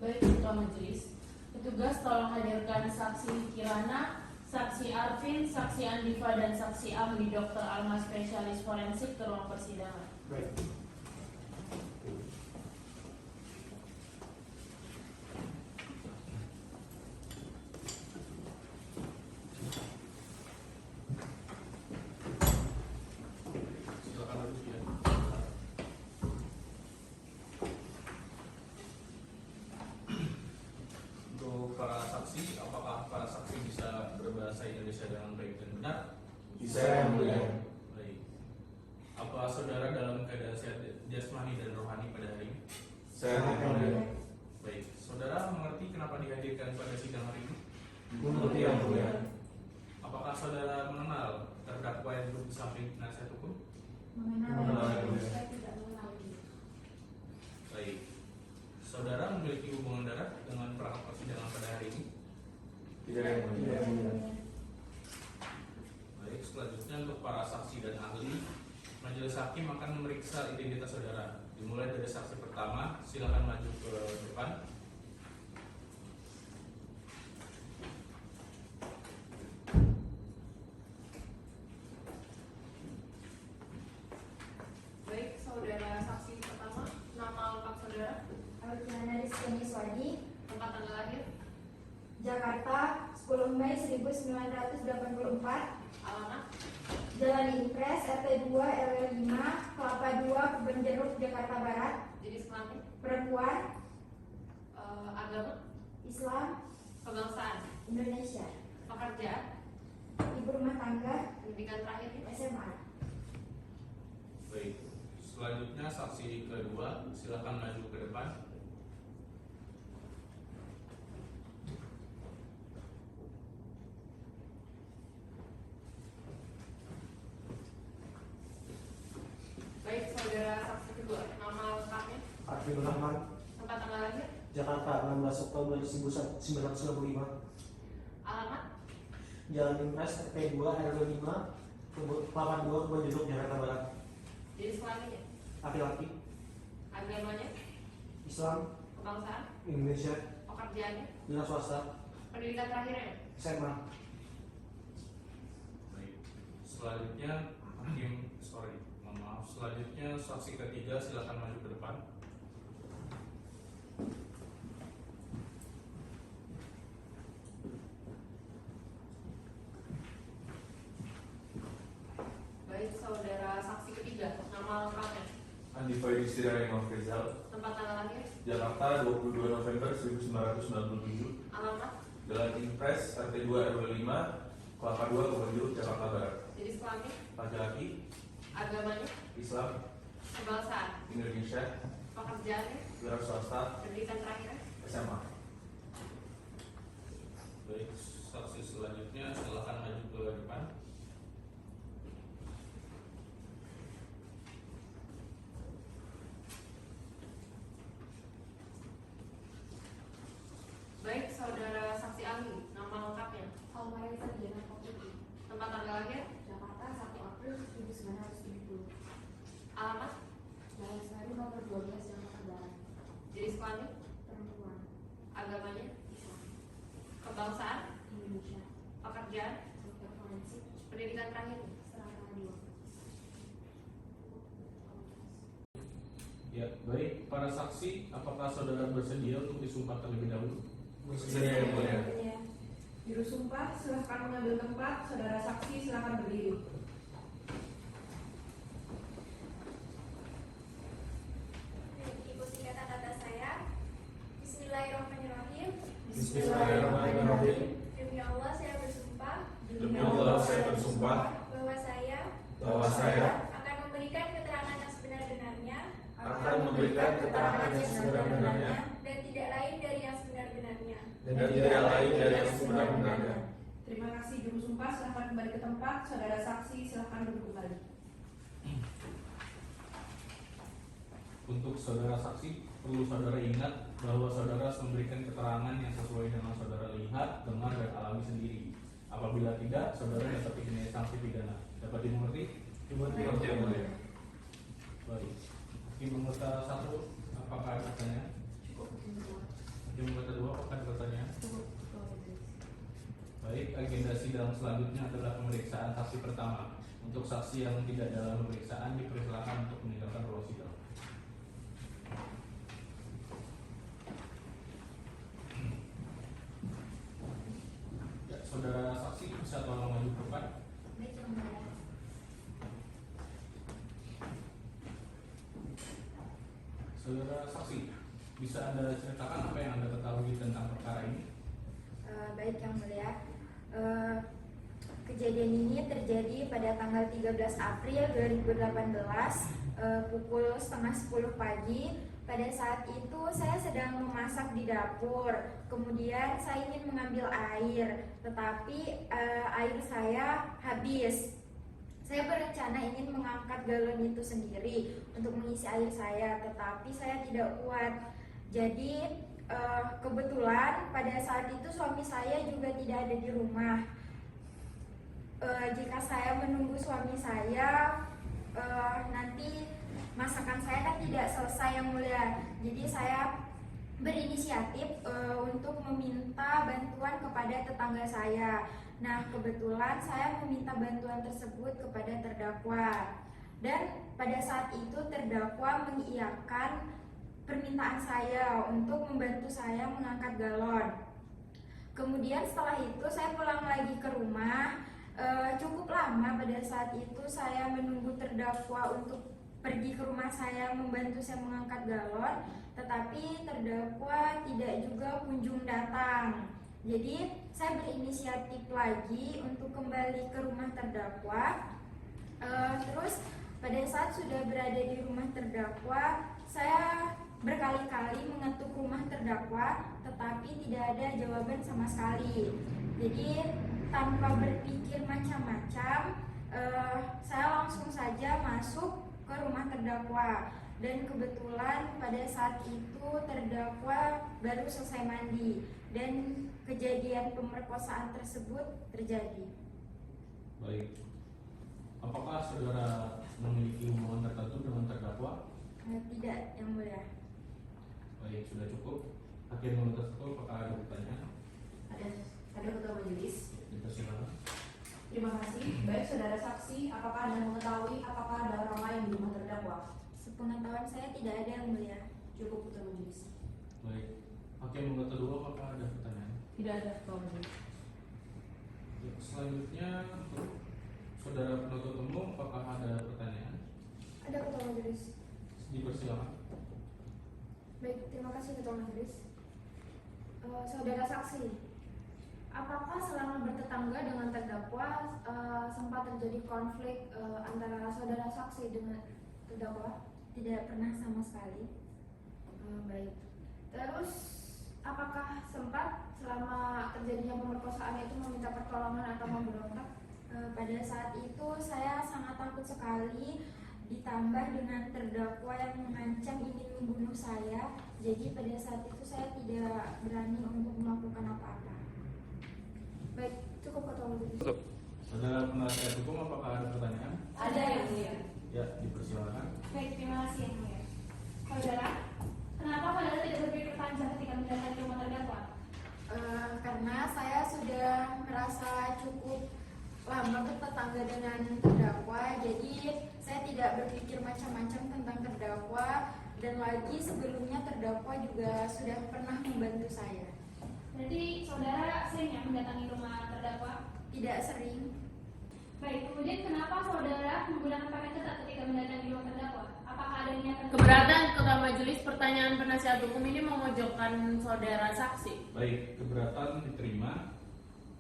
Baik, Ketua Majelis. Petugas tolong hadirkan saksi Kirana, saksi Arvin, saksi Andifa, dan saksi ahli Dr. Alma spesialis forensik ke ruang persidangan. Baik. Silakan duduk ya. Untuk para saksi, apakah para saksi bisa berbahasa Indonesia dengan baik dan benar? Bisa, Yang Mulia. Baik. Apa saudara dalam keadaan sehat jasmani dan rohani pada hari ini? Sehat, Yang Mulia. Baik. Saudara mengerti kenapa dihadirkan pada sidang hari ini? Mengerti, Yang Mulia. Apakah saudara mengenal terdakwa yang duduk di samping penasihat hukum? Mengenal, Yang Mulia. Saya tidak mengenal. Baik. Saudara memiliki hubungan darah dengan perangkat persidangan pada hari ini? Tidak, Yang Mulia. Baik, selanjutnya untuk para saksi dan ahli, majelis hakim akan memeriksa identitas saudara. Dimulai dari saksi pertama, silakan maju ke depan. Baik, saudara saksi pertama, nama lengkap saudara, Alfiana Rizky Miswadi, tempat tanggal lahir, Jakarta, 10 Mei 1984, alamat, Jalan Impres, RT 2 RW 5, Kelapa 2, Kebun Jeruk, Jakarta Barat, jenis kelamin, perempuan, agama, Islam, kebangsaan, Indonesia, pekerjaan, ibu rumah tangga, pendidikan terakhir, SMA. Baik, selanjutnya saksi kedua, silakan maju ke depan. baik, saudara saksi kedua, nama lengkapnya, Arvin Rahman, tempat tanggal lahir, Jakarta, 16 Oktober 1995. alamat, Jalan Impres, RT 2 RW 5, Kelapa 2, Kebun Jeruk, Jakarta Barat. jenis kelaminnya, Laki-laki, agamanya, Islam, kebangsaan, Indonesia, pekerjaannya, dinas swasta, pendidikan terakhirnya, SMA. Baik, selanjutnya selanjutnya saksi ketiga, silakan maju ke depan. baik, saudara saksi ketiga, nama lengkapnya, Andi Faidistira Renov Rizal, tempat tanggal lahir, Jakarta, 22 November 1997, alamat, Jalan Impres, RT 2 RW 5, Kelapa 2, Kebun Jeruk, Jakarta Barat. jenis kelamin, Laki-laki, agamanya, Islam, kebangsaan, Indonesia, pekerjaannya, wira swasta, pendidikan terakhirnya, SMA. Baik, saksi selanjutnya silakan maju ke depan. baik, saudara saksi ahli, nama lengkapnya, Almari Sarjana Kopi, tempat tanggal lahir, Jakarta, 1 April 1970. alamat, Jalan Sari nomor 12 Jakarta Barat. jenis kelamin, Perempuan, agamanya, Islam, kebangsaan, Indonesia, pekerjaan, dokter forensik, pendidikan terakhir, Serata 2. Ya, baik, para saksi, apakah saudara bersedia untuk disumpah terlebih dahulu? Bersedia, Yang Mulia. Juru sumpah, silahkan mengambil tempat. Saudara saksi, silahkan berdiri. Ikuti kata-kata saya. Bismillahirrahmanirrahim. Bismillahirrahmanirrahim. Demi Allah saya bersumpah Demi Allah saya bersumpah bahwa saya akan memberikan keterangan yang sebenar-benarnya akan memberikan keterangan yang sebenar-benarnya dan tidak lain dari yang sebenar-benarnya. dan tidak lain dari yang sebenar-benarnya. Terima kasih juru sumpah, silahkan kembali ke tempat. Saudara saksi, silahkan duduk kembali. Untuk saudara saksi, perlu saudara ingat bahwa saudara harus memberikan keterangan yang sesuai dengan saudara lihat, dengar, dan alami sendiri. Apabila tidak, saudara dapat dikenai sanksi pidana. Dapat dimengerti? Dimengerti, Yang Mulia. Baik. Hakim anggota 1, apakah ada pertanyaan? Hakim anggota 2, apakah ada pertanyaan? Baik, agenda sidang selanjutnya adalah pemeriksaan saksi pertama. Untuk saksi yang tidak dalam pemeriksaan dipersilakan untuk meninggalkan ruang sidang. Ya, saudara saksi bisa tolong maju ke depan. Baik, Yang Mulia. Saudara saksi, bisa Anda ceritakan apa yang Anda ketahui tentang perkara ini? Baik, Yang Mulia. Kejadian ini terjadi pada tanggal 13 April 2018 pukul setengah 10 pagi. Pada saat itu saya sedang memasak di dapur. Kemudian saya ingin mengambil air, tetapi air saya habis. Saya berencana ingin mengangkat galon itu sendiri untuk mengisi air saya, tetapi saya tidak kuat. Jadi kebetulan pada saat itu suami saya juga tidak ada di rumah. Jika saya menunggu suami saya, nanti masakan saya kan tidak selesai, Yang Mulia. Jadi saya berinisiatif untuk meminta bantuan kepada tetangga saya. Nah, kebetulan saya meminta bantuan tersebut kepada terdakwa. Dan pada saat itu terdakwa mengiyakan permintaan saya untuk membantu saya mengangkat galon. Kemudian setelah itu saya pulang lagi ke rumah. Cukup lama pada saat itu saya menunggu terdakwa untuk pergi ke rumah saya membantu saya mengangkat galon, tetapi terdakwa tidak juga kunjung datang. Jadi saya berinisiatif lagi untuk kembali ke rumah terdakwa. Terus pada saat sudah berada di rumah terdakwa, saya berkali-kali mengetuk rumah terdakwa, tetapi tidak ada jawaban sama sekali. Jadi tanpa berpikir macam-macam, saya langsung saja masuk ke rumah terdakwa. Dan kebetulan pada saat itu terdakwa baru selesai mandi dan kejadian pemerkosaan tersebut terjadi. Baik, apakah saudara memiliki hubungan tertentu dengan terdakwa? Tidak, Yang Mulia. Baik, sudah cukup. Hakim menuntut itu, apakah ada pertanyaan? Ada ketua majelis. Dipersilakan. Terima kasih. Baik, saudara saksi, apakah Anda mengetahui apakah ada orang lain di rumah terdakwa? Sepengetahuan saya tidak ada, Yang Mulia. Cukup ketua majelis. Baik, hakim anggota 2, apakah ada pertanyaan? Tidak ada ketua majelis. Ya, selanjutnya untuk saudara penuntut umum, apakah ada pertanyaan? Ada ketua majelis. Dipersilakan. Baik, terima kasih ketua majelis. Saudara saksi, apakah selama bertetangga dengan terdakwa sempat terjadi konflik antara saudara saksi dengan terdakwa? Tidak pernah sama sekali. Baik. Terus apakah sempat selama terjadinya pemerkosaan itu meminta pertolongan atau memberontak? Pada saat itu saya sangat takut sekali, ditambah dengan terdakwa yang mengancam ingin membunuh saya. Jadi pada saat itu saya tidak berani untuk melakukan apa-apa. Baik, cukup ketua majelis. Saudara penasihat hukum, apakah ada pertanyaan? Ada, Yang Mulia. Ya, dipersilakan. Baik, terima kasih, Yang Mulia. Saudara, kenapa saudara tidak berpikir panjang ketika mendatangi rumah terdakwa? Karena saya sudah merasa cukup lama bertetangga dengan terdakwa, jadi saya tidak berpikir macam-macam tentang terdakwa, dan lagi sebelumnya terdakwa juga sudah pernah membantu saya. Berarti saudara sering ya mendatangi rumah terdakwa? Tidak sering. Baik, kemudian kenapa saudara menggunakan pakaian ketat ketika mendatangi rumah terdakwa? Apakah ada niatan? Keberatan ketua majelis, pertanyaan penasihat hukum ini memojokkan saudara saksi. Baik, keberatan diterima.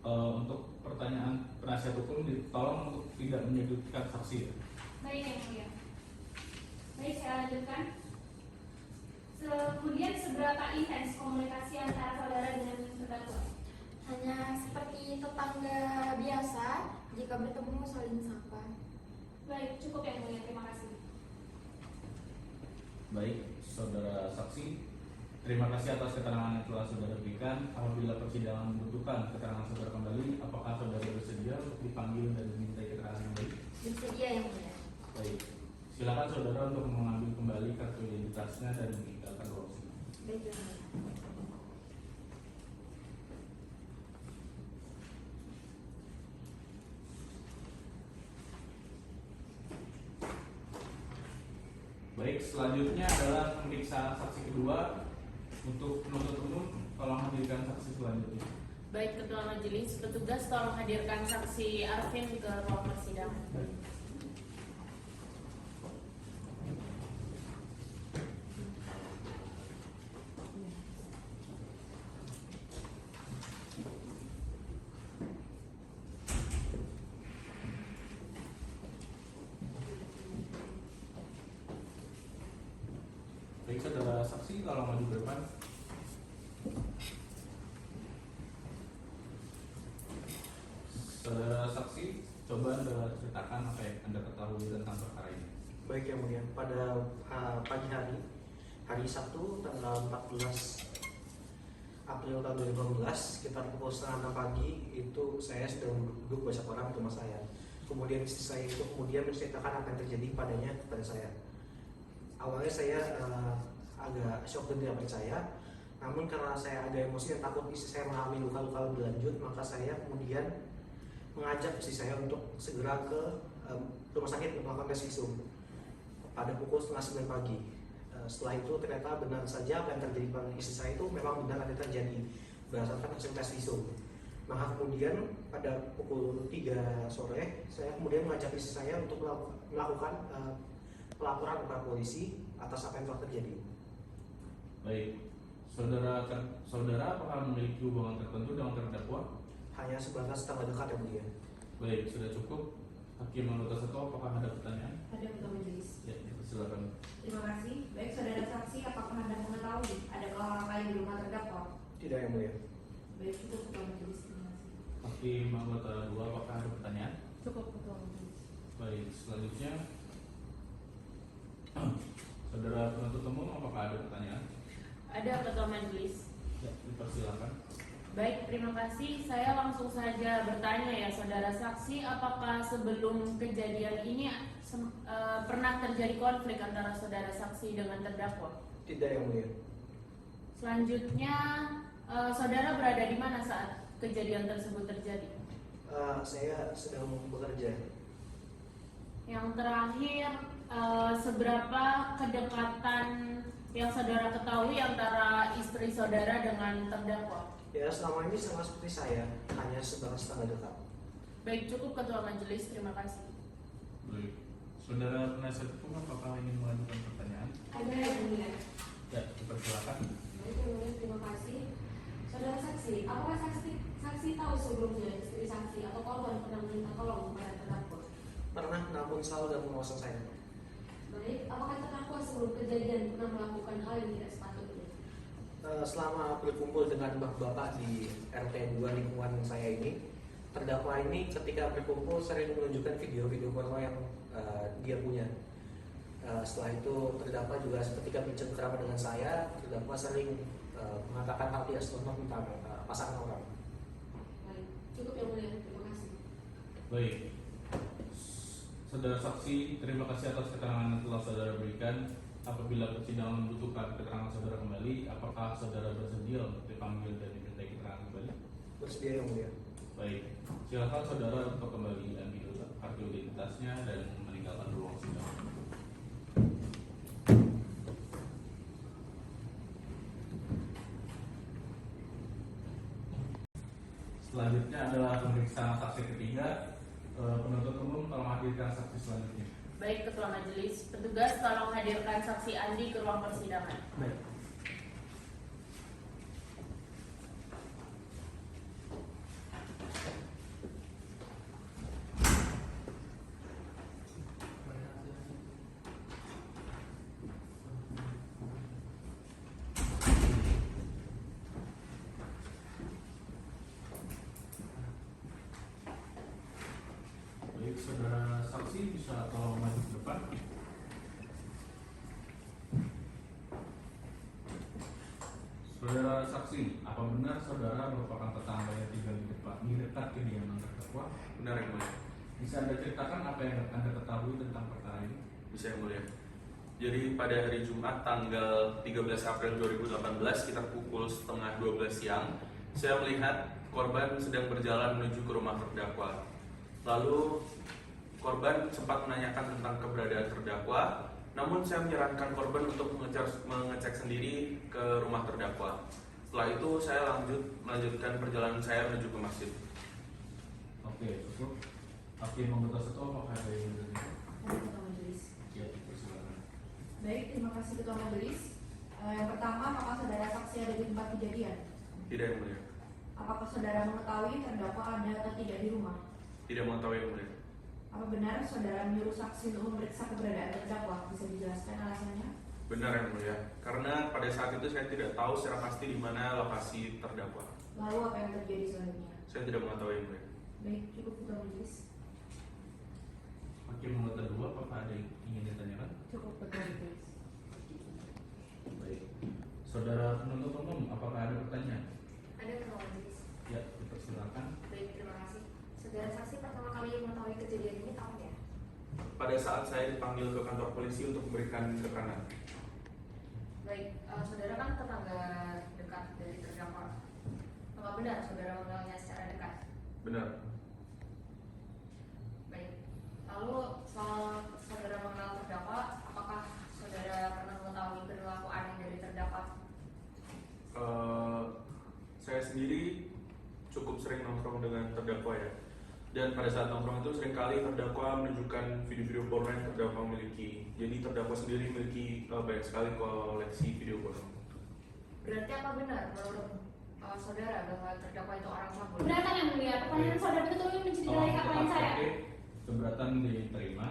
Untuk pertanyaan penasihat hukum ditolong untuk tidak menyudutkan saksi. Baik, Yang Mulia. Baik, saya lanjutkan. Kemudian seberapa intens komunikasi antara saudara dengan terdakwa? Hanya seperti tetangga biasa, jika bertemu saling sapa. Baik, cukup Yang Mulia, terima kasih. Baik, saudara saksi, terima kasih atas keterangan yang telah saudara berikan. Apabila persidangan membutuhkan keterangan saudara kembali, apakah saudara bersedia untuk dipanggil dan dimintai keterangan kembali? Bersedia, Yang Mulia. Baik, Silakan saudara untuk mengambil kembali kartu identitasnya dan meninggalkan ruang sidang. Baik, Yang Mulia. Baik, selanjutnya adalah pemeriksaan saksi kedua. Untuk penuntut umum, tolong hadirkan saksi selanjutnya. Baik, Ketua Majelis, petugas tolong hadirkan saksi Arvin ke ruang persidangan. Baik, saudara saksi, tolong maju ke depan. Saudara saksi, coba Anda ceritakan apa yang Anda ketahui tentang perkara ini. Baik Yang Mulia, pada pagi hari Sabtu tanggal 14 April tahun 2015 sekitar pukul setengah 6 pagi itu saya sedang duduk baca koran di rumah saya. Kemudian istri saya itu kemudian menceritakan apa yang terjadi padanya kepada saya. Awalnya saya agak shock dan tidak percaya, namun karena saya agak emosi dan takut istri saya mengalami luka-luka lebih lanjut, maka saya kemudian mengajak istri saya untuk segera ke rumah sakit untuk melakukan tes visum pada pukul setengah 9 pagi. Setelah itu ternyata benar saja apa yang terjadi pada istri saya itu memang benar ada terjadi berdasarkan hasil tes visum. Maka kemudian pada pukul 3 sore saya kemudian mengajak istri saya untuk melakukan pelaporan kepada polisi atas apa yang telah terjadi. Baik, saudara apakah memiliki hubungan tertentu dengan terdakwa? Hanya sebatas tetangga dekat, Yang Mulia. Baik, sudah cukup. Hakim anggota satu, apakah ada pertanyaan? Ada Ketua Majelis. Ya, silakan. Terima kasih. Baik, saudara saksi, apakah Anda mengetahui adakah orang lain di rumah terdakwa? Tidak, Yang Mulia. Baik, cukup Ketua Majelis. Terima kasih. Hakim anggota 2, apakah ada pertanyaan? Cukup, Ketua Majelis. Baik, selanjutnya saudara penuntut umum, apakah ada pertanyaan? Ada, Ketua Majelis. Ya, dipersilakan. Baik, terima kasih. Saya langsung saja bertanya ya, saudara saksi, apakah sebelum kejadian ini pernah terjadi konflik antara saudara saksi dengan terdakwa? Tidak, Yang Mulia. Selanjutnya, saudara berada di mana saat kejadian tersebut terjadi? Saya sedang bekerja. Yang terakhir, seberapa kedekatan yang saudara ketahui antara istri saudara dengan terdakwa? Ya, selama ini sama seperti saya, hanya sebatas tetangga dekat. Baik, cukup Ketua Majelis, terima kasih. Baik, saudara penasihat hukum, apakah ingin mengajukan pertanyaan? Ada Yang Mulia. Ya, dipersilakan. Baik, Yang Mulia, terima kasih. Saudara saksi, apakah saksi tahu sebelumnya istri saksi atau korban pernah meminta tolong kepada terdakwa? Pernah, namun selalu dalam pengawasan saya. Baik, apakah terdakwa sebelum kejadian pernah melakukan hal yang tidak sepatutnya? Selama berkumpul dengan bapak-bapak di RT 2 lingkungan saya ini, terdakwa ini ketika berkumpul sering menunjukkan video-video porno yang dia punya. Setelah itu terdakwa juga ketika bercengkrama dengan saya, terdakwa sering mengatakan hal tidak senonoh tentang pasangan orang. Baik, cukup Yang Mulia, terima kasih. Baik, saudara saksi, terima kasih atas keterangan yang telah saudara berikan. Apabila persidangan membutuhkan keterangan saudara kembali, apakah saudara bersedia untuk dipanggil dan dimintai keterangan kembali? Bersedia, Yang Mulia. Baik, silakan saudara untuk kembali ambil kartu identitasnya dan meninggalkan ruang sidang. Selanjutnya adalah pemeriksaan saksi ketiga. Penuntut umum tolong hadirkan saksi selanjutnya. Baik, Ketua Majelis, petugas tolong hadirkan saksi Andi ke ruang persidangan. Baik. Baik, saudara saksi bisa tolong maju ke depan. Saudara saksi, apa benar saudara merupakan tetangga yang tinggal di dekat kediaman terdakwa? Benar, Yang Mulia. Bisa Anda ceritakan apa yang Anda ketahui tentang perkara ini? Bisa yang mulia. Jadi pada hari Jumat tanggal 13 April 2018 sekitar pukul setengah 12 siang, saya melihat korban sedang berjalan menuju ke rumah terdakwa. Lalu korban sempat menanyakan tentang keberadaan terdakwa, namun saya menyarankan korban untuk mengecek sendiri ke rumah terdakwa. Setelah itu saya melanjutkan perjalanan saya menuju ke masjid. Oke, cukup. Hakim memutus itu apakah ada yang bertanya? Ada Ketua Majelis. Ya, persilakan. Baik, terima kasih Ketua Majelis. Yang pertama, apakah saudara saksi ada di tempat kejadian? Tidak yang mulia. Apakah saudara mengetahui terdakwa ada atau tidak di rumah? Tidak mengetahui yang mulia. Apa benar saudara menyuruh saksi untuk memeriksa keberadaan terdakwa? Bisa dijelaskan alasannya? Benar yang mulia. Karena pada saat itu saya tidak tahu secara pasti di mana lokasi terdakwa. Lalu apa yang terjadi selanjutnya? Saya tidak mengetahui yang mulia. Baik, cukup Ketua Majelis. Hakim nomor kedua, apakah ada yang ingin ditanyakan? Cukup Ketua Majelis. Baik. Saudara penuntut umum, apakah ada pertanyaan? Ada Ketua Majelis. Ya, dipersilakan. Baik, terima kasih. Saudara saksi pertama kali mengetahui kejadian ini tahun ya? Pada saat saya dipanggil ke kantor polisi untuk memberikan keterangan. Baik, saudara kan tetangga dekat dari terdakwa. Apakah benar saudara mengenalnya secara dekat? Benar. Baik. Lalu soal saudara mengenal terdakwa, apakah saudara pernah mengetahui perilaku aneh dari terdakwa? Saya sendiri cukup sering nongkrong dengan terdakwa ya. Dan pada saat nongkrong itu seringkali terdakwa menunjukkan video-video porno yang terdakwa miliki. Jadi terdakwa sendiri memiliki banyak sekali koleksi video porno. Berarti apa benar menurut saudara bahwa terdakwa itu orang cabul? Keberatan yang mulia, pertanyaan saudara betul mencederai hak lain saya. Oke, keberatan diterima.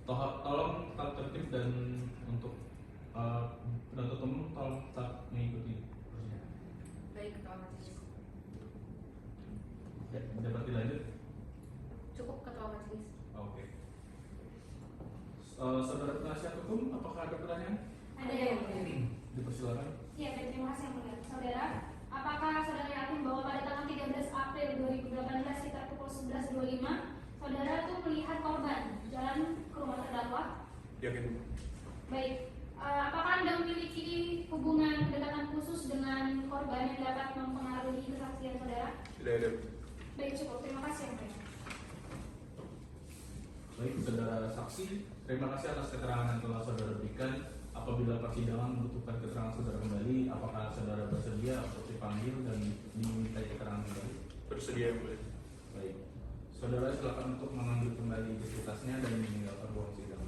Tolong tetap tertib dan untuk penuntut umum tolong tetap mengikuti persidangan. Baik, Ketua Majelis. Ya, dapat dilanjut? Cukup Ketua Majelis. Oke. Saudara penasihat hukum, apakah ada pertanyaan? Ada yang mulia. Dipersilakan. Iya, baik, terima kasih yang mulia. Saudara, apakah saudara yakin bahwa pada tanggal 13 April 2018 sekitar pukul 11.25 saudara itu melihat korban jalan ke rumah terdakwa? Yakin? Baik. Apakah Anda memiliki hubungan kedekatan khusus dengan korban yang dapat mempengaruhi kesaksian saudara? Tidak ada. Baik, cukup. Terima kasih yang mulia. Baik, saudara saksi, terima kasih atas keterangan yang telah saudara berikan. Apabila persidangan membutuhkan keterangan saudara kembali, apakah saudara bersedia untuk dipanggil dan diminta keterangan kembali? Bersedia yang mulia. Baik, saudara silakan untuk mengambil kembali identitasnya dan meninggalkan ruang sidang.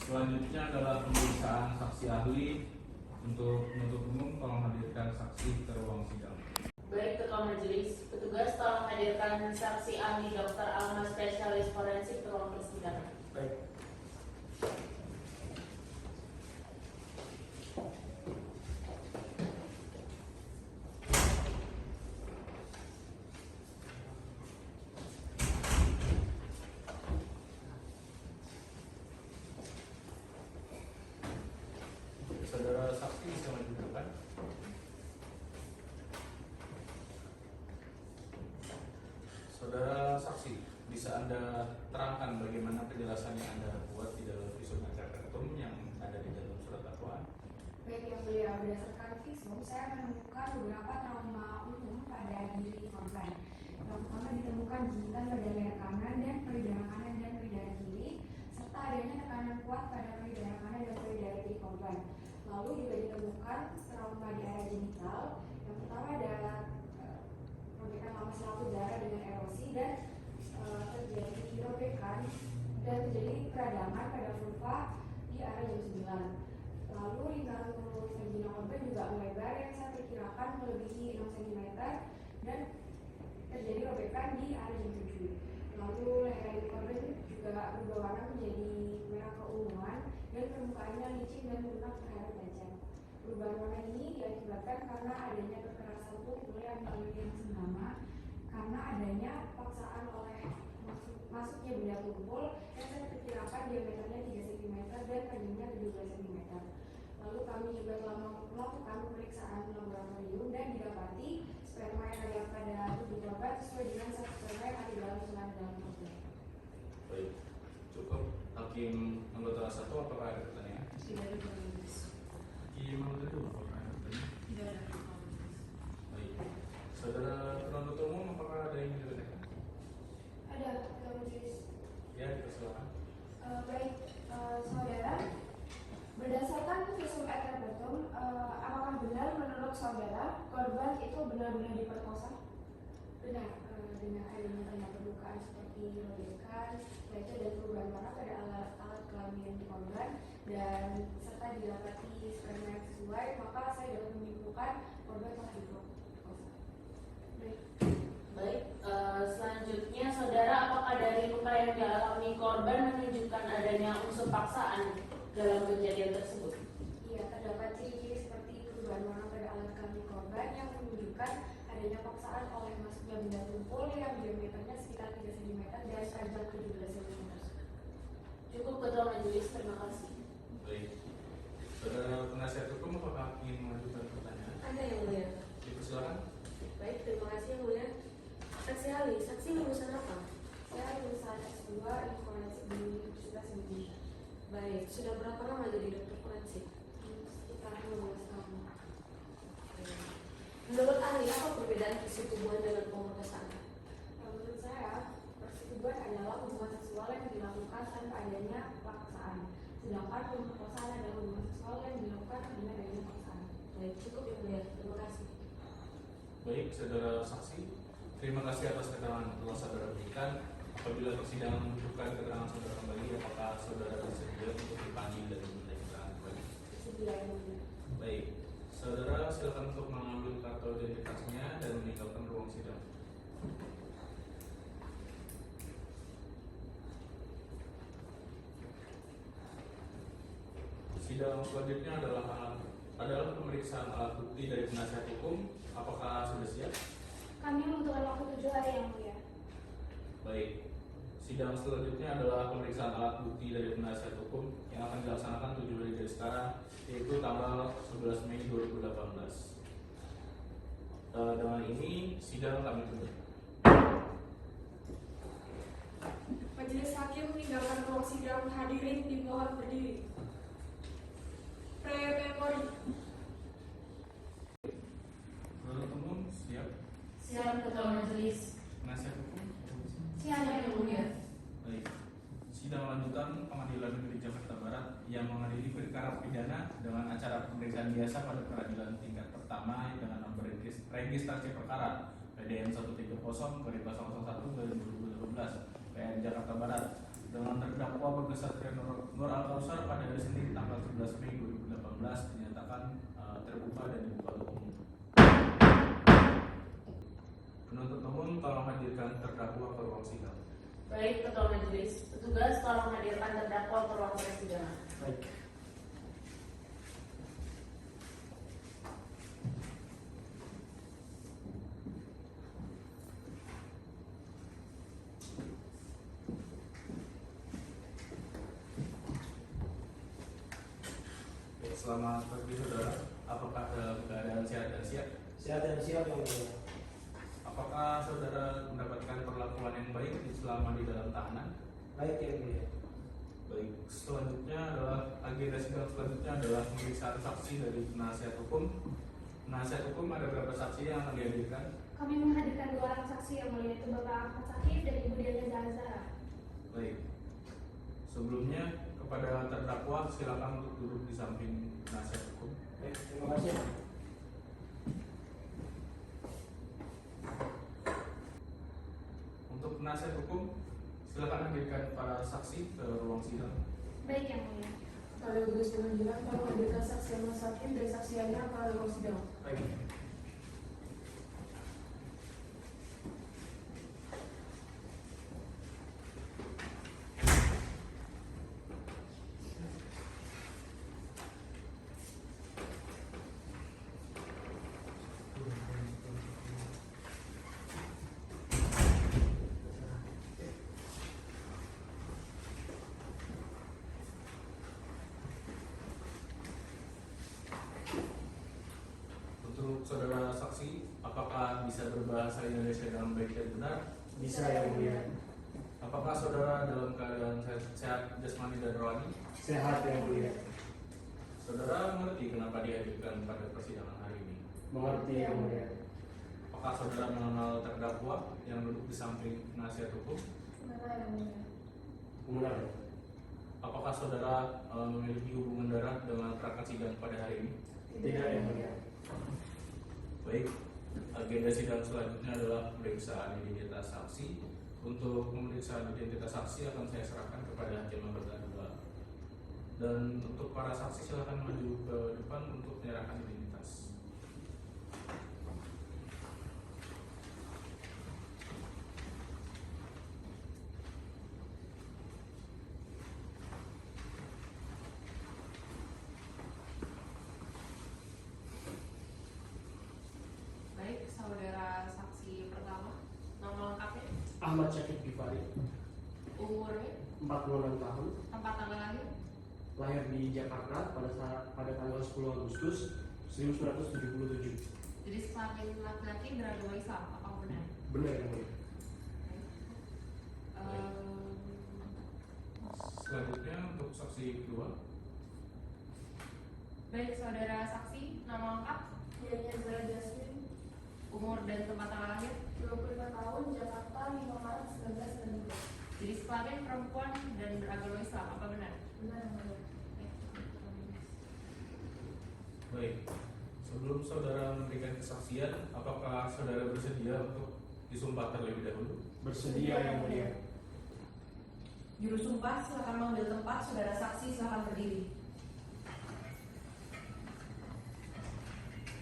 Selanjutnya adalah pemeriksaan saksi ahli. Untuk penuntut umum, tolong hadirkan saksi ke ruang sidang. Baik, Ketua Majelis, petugas tolong hadirkan saksi ahli Dr. Alma spesialis forensik ke ruang persidangan. Baik. Saudara saksi bisa maju ke depan. Saudara saksi, bisa Anda terangkan bagaimana penjelasan yang Anda buat di dalam visum et repertum yang ada di dalam surat dakwaan? Baik yang mulia, berdasarkan visum saya menemukan beberapa trauma umum pada diri korban. Yang pertama ditemukan gigitan pada leher kanan dan payudara kanan dan payudara kiri, serta adanya tekanan kuat pada payudara kanan dan payudara kiri korban. Lalu juga ditemukan trauma di area genital. Yang pertama ada robekan lama selaput darah dengan erosi dan terjadi robekan dan terjadi peradangan pada vulva di area jam 9. Lalu lingkaran mulut vagina korban juga melebar yang saya perkirakan melebihi 6 cm dan terjadi robekan di area jam 7. Lalu leher korban juga berubah warna menjadi merah keunguan dan permukaannya licin dan lunak terhadap tajam. Perubahan warna ini diakibatkan karena adanya kekerasan tubuh yang yang senama karena adanya paksaan oleh masuknya benda tumpul yang saya perkirakan diameternya 3 cm dan panjangnya 17 cm. Lalu kami juga telah melakukan pemeriksaan laboratorium dan didapati sperma yang ada pada tubuh korban sesuai dengan sperma yang ada dalam selang dalam korban. Baik, cukup. Hakim anggota 1, apakah ada pertanyaan? Tidak ada pertanyaan. Hakim anggota 2, apakah ada pertanyaan? Tidak ada pertanyaan. Baik. Saudara penuntut umum, apakah ada yang ingin ditanyakan? Ada, Ketua Majelis. Ya, dipersilakan. Baik, saudara, berdasarkan visum et repertum, apakah benar menurut saudara korban itu benar-benar diperkosa? Benar, dengan adanya tanda permukaan seperti robekan, lecet dan perubahan warna pada alat kelamin korban dan serta didapati sperma yang sesuai, maka saya dapat menyimpulkan korban telah diperkosa. Baik, selanjutnya saudara, apakah dari luka yang dialami korban menunjukkan adanya unsur paksaan dalam kejadian tersebut? Iya, terdapat ciri-ciri seperti perubahan warna pada alat kelamin korban yang menunjukkan adanya paksaan oleh masuknya benda tumpul yang diameternya sekitar 3 cm dan panjang 17 cm. Cukup, Ketua Majelis, terima kasih. Baik. Saudara penasihat hukum, apakah ingin mengajukan pertanyaan? Ada yang mulia. Dipersilakan. Baik, terima kasih yang mulia. Saksi ahli, saksi lulusan apa? Saya lulusan S2 Ilmu Forensik di Universitas Indonesia. Baik, sudah berapa lama jadi dokter forensik? Sekitar 15 tahun. Menurut ahli, apa perbedaan persetubuhan dengan pemerkosaan? Menurut saya, persetubuhan adalah hubungan seksual yang dilakukan tanpa adanya paksaan, sedangkan pemerkosaan adalah hubungan seksual yang dilakukan dengan adanya paksaan. Baik, cukup yang mulia. Terima kasih. Baik, saudara saksi, terima kasih atas keterangan yang telah saudara berikan. Apabila persidangan membutuhkan keterangan saudara kembali, apakah saudara bersedia untuk dipanggil dan diminta keterangan kembali? Bersedia yang mulia. Baik, saudara silakan untuk mengambil kartu identitasnya dan meninggalkan ruang sidang. Sidang selanjutnya adalah pemeriksaan alat bukti dari penasihat hukum. Apakah sudah siap? Kami membutuhkan waktu 7 hari yang mulia. Baik. Sidang selanjutnya adalah pemeriksaan alat bukti dari penasihat hukum yang akan dilaksanakan 7 hari dari sekarang, yaitu tanggal 11 Mei 2018. Dengan ini sidang kami tutup. Majelis hakim meninggalkan ruang sidang. Hadirin dimohon berdiri. Pre-memori. Penuntut umum siap. Siap, Ketua Majelis. Penasihat hukum. Siap yang mulia. Baik. Sidang lanjutan Pengadilan Negeri Jakarta Barat yang mengadili perkara pidana dengan acara pemeriksaan biasa pada peradilan tingkat pertama dengan nomor registrasi perkara PDN 130/01/2018 PN Jakarta Barat dengan terdakwa Bagasatria Nur Al-Kausar pada hari Senin tanggal 11 Mei 2018 dinyatakan terbuka dan dibuka untuk umum. Penuntut umum tolong hadirkan terdakwa ke ruang sidang. Baik, Ketua Majelis. Petugas tolong hadirkan terdakwa ke ruang persidangan. Baik. Selamat pagi saudara. Apakah dalam keadaan sehat dan siap? Sehat dan siap yang mulia. Apakah saudara mendapatkan perlakuan yang baik selama di dalam tahanan? Baik yang mulia. Baik. Selanjutnya adalah agenda sidang selanjutnya adalah pemeriksaan saksi dari penasihat hukum. Penasihat hukum ada berapa saksi yang akan dihadirkan? Kami menghadirkan 2 orang saksi yang mulia, yaitu Bapak Ahmad Sakif dan Ibu Diana Zahra. Baik. Sebelumnya kepada terdakwa silakan untuk duduk di samping penasihat hukum. Baik, terima kasih. Untuk penasihat hukum silakan hadirkan para saksi ke ruang sidang. Baik yang mulia. Pada tugas pemanggilan, tolong hadirkan saksi Ahmad Sakif dan saksi Yana ke ruang sidang. Baik. berbahasa Indonesia dengan baik dan benar? Bisa yang mulia. Apakah saudara dalam keadaan sehat jasmani dan rohani? Sehat yang mulia. Saudara mengerti kenapa dihadirkan pada persidangan hari ini? Mengerti yang mulia. Apakah saudara mengenal terdakwa yang duduk di samping penasihat hukum? Benar. Apakah saudara memiliki hubungan darah dengan rekan sidang pada hari ini? Tidak yang mulia. Baik, agenda sidang selanjutnya adalah pemeriksaan identitas saksi. Untuk pemeriksaan identitas saksi akan saya serahkan kepada hakim yang berdua. Dan untuk para saksi silakan maju ke depan untuk menyerahkan identitas. Baik, saudara saksi pertama, nama lengkapnya, Ahmad Syakib Gifari, umurnya, 46 tahun, tempat tanggal lahir, lahir di Jakarta pada tanggal 10 Agustus 1977. jenis kelamin laki-laki beragama Islam, apa benar? Benar yang mulia. Selanjutnya untuk saksi kedua. Baik, saudara saksi, nama lengkap, Yanya Zara Jasmine, umur dan tempat tanggal lahir, 25 tahun, Jakarta, 5 Maret 1992. jenis kelamin perempuan dan beragama Islam, apa benar? Benar yang mulia. Baik, sebelum saudara memberikan kesaksian, apakah saudara bersedia untuk disumpah terlebih dahulu? Bersedia yang mulia. Juru sumpah silakan mengambil tempat, saudara saksi silakan berdiri.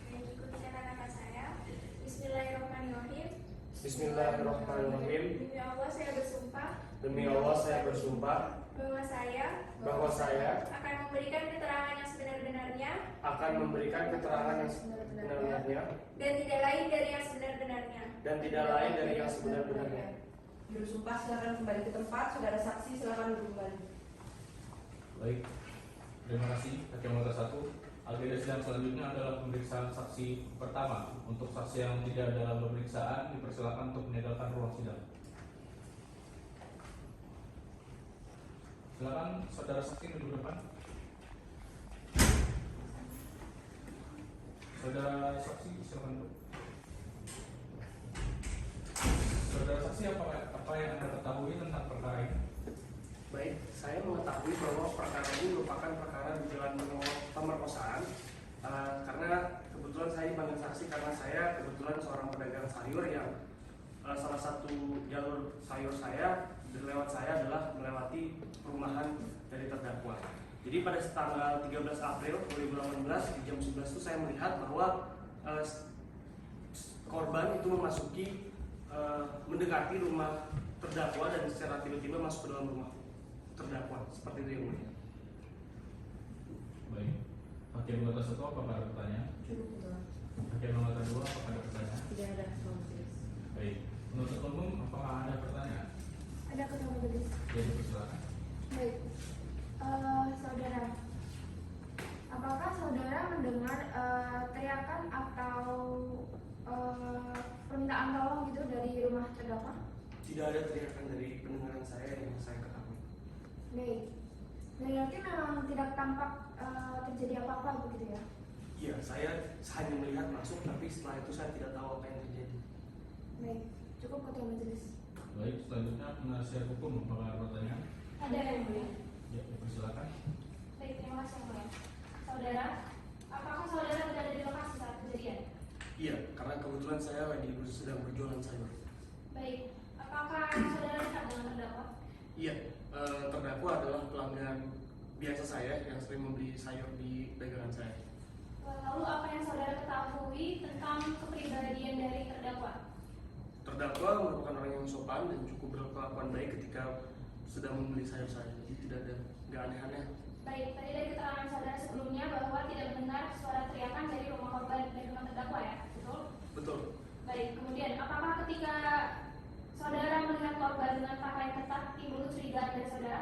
Dan ikuti kata-kata saya. Bismillahirrahmanirrahim. Bismillahirrahmanirrahim. Demi Allah saya bersumpah Demi Allah saya bersumpah bahwa saya akan memberikan keterangan yang sebenar-benarnya akan memberikan keterangan yang sebenar-benarnya dan tidak lain dari yang sebenar-benarnya. Juru sumpah silakan kembali ke tempat, saudara saksi silakan duduk kembali. Baik, terima kasih hakim nomor 1. Agenda sidang selanjutnya adalah pemeriksaan saksi pertama. Untuk saksi yang tidak dalam pemeriksaan dipersilakan untuk meninggalkan ruang sidang. Silakan saudara saksi duduk depan. Saudara saksi silakan duduk. Saudara saksi apa yang Anda ketahui tentang perkara ini? Baik, saya mengetahui bahwa perkara ini merupakan perkara dugaan pemerkosaan karena kebetulan saya dipanggil saksi karena saya kebetulan seorang pedagang sayur yang salah satu jalur sayur saya lewat saya adalah melewati perumahan dari terdakwa. Jadi pada tanggal 13 April 2018 di jam 11 itu saya melihat bahwa korban itu memasuki mendekati rumah terdakwa dan secara tiba-tiba masuk ke dalam rumah terdakwa, seperti itu yang mulia. Baik, hakim nomor 1 apakah ada pertanyaan? Hakim nomor 2 apakah ada pertanyaan? Tidak ada, majelis. Baik, penuntut umum apakah ada pertanyaan? Ada ketua majelis. Jadi persilakan. Baik, saudara, apakah saudara mendengar teriakan atau permintaan tolong gitu dari rumah terdakwa? Tidak ada teriakan dari pendengaran saya yang saya ketahui. Baik, berarti memang tidak tampak terjadi apa-apa begitu ya? Iya, saya hanya melihat masuk, tapi setelah itu saya tidak tahu apa yang terjadi. Baik, cukup ketua majelis. Baik, selanjutnya penasihat hukum apakah ada pertanyaan? Ada yang mulia. Ya, persilakan. Baik, terima kasih yang mulia. Saudara, apakah saudara berada di lokasi saat kejadian? Iya, karena kebetulan saya lagi sedang berjualan sayur. Baik, apakah saudara dekat dengan terdakwa? Iya, terdakwa adalah pelanggan biasa saya yang sering membeli sayur di dagangan saya. Lalu apa yang saudara ketahui tentang kepribadian dari terdakwa? Terdakwa merupakan orang yang sopan dan cukup berkelakuan baik ketika sedang membeli sayur saya, jadi tidak ada nggak aneh-aneh. Baik, tadi dari keterangan saudara sebelumnya bahwa tidak mendengar suara teriakan dari rumah korban dari rumah terdakwa ya, betul? Betul. Baik, kemudian apakah ketika saudara melihat korban dengan pakaian ketat timbul kecurigaan dari saudara?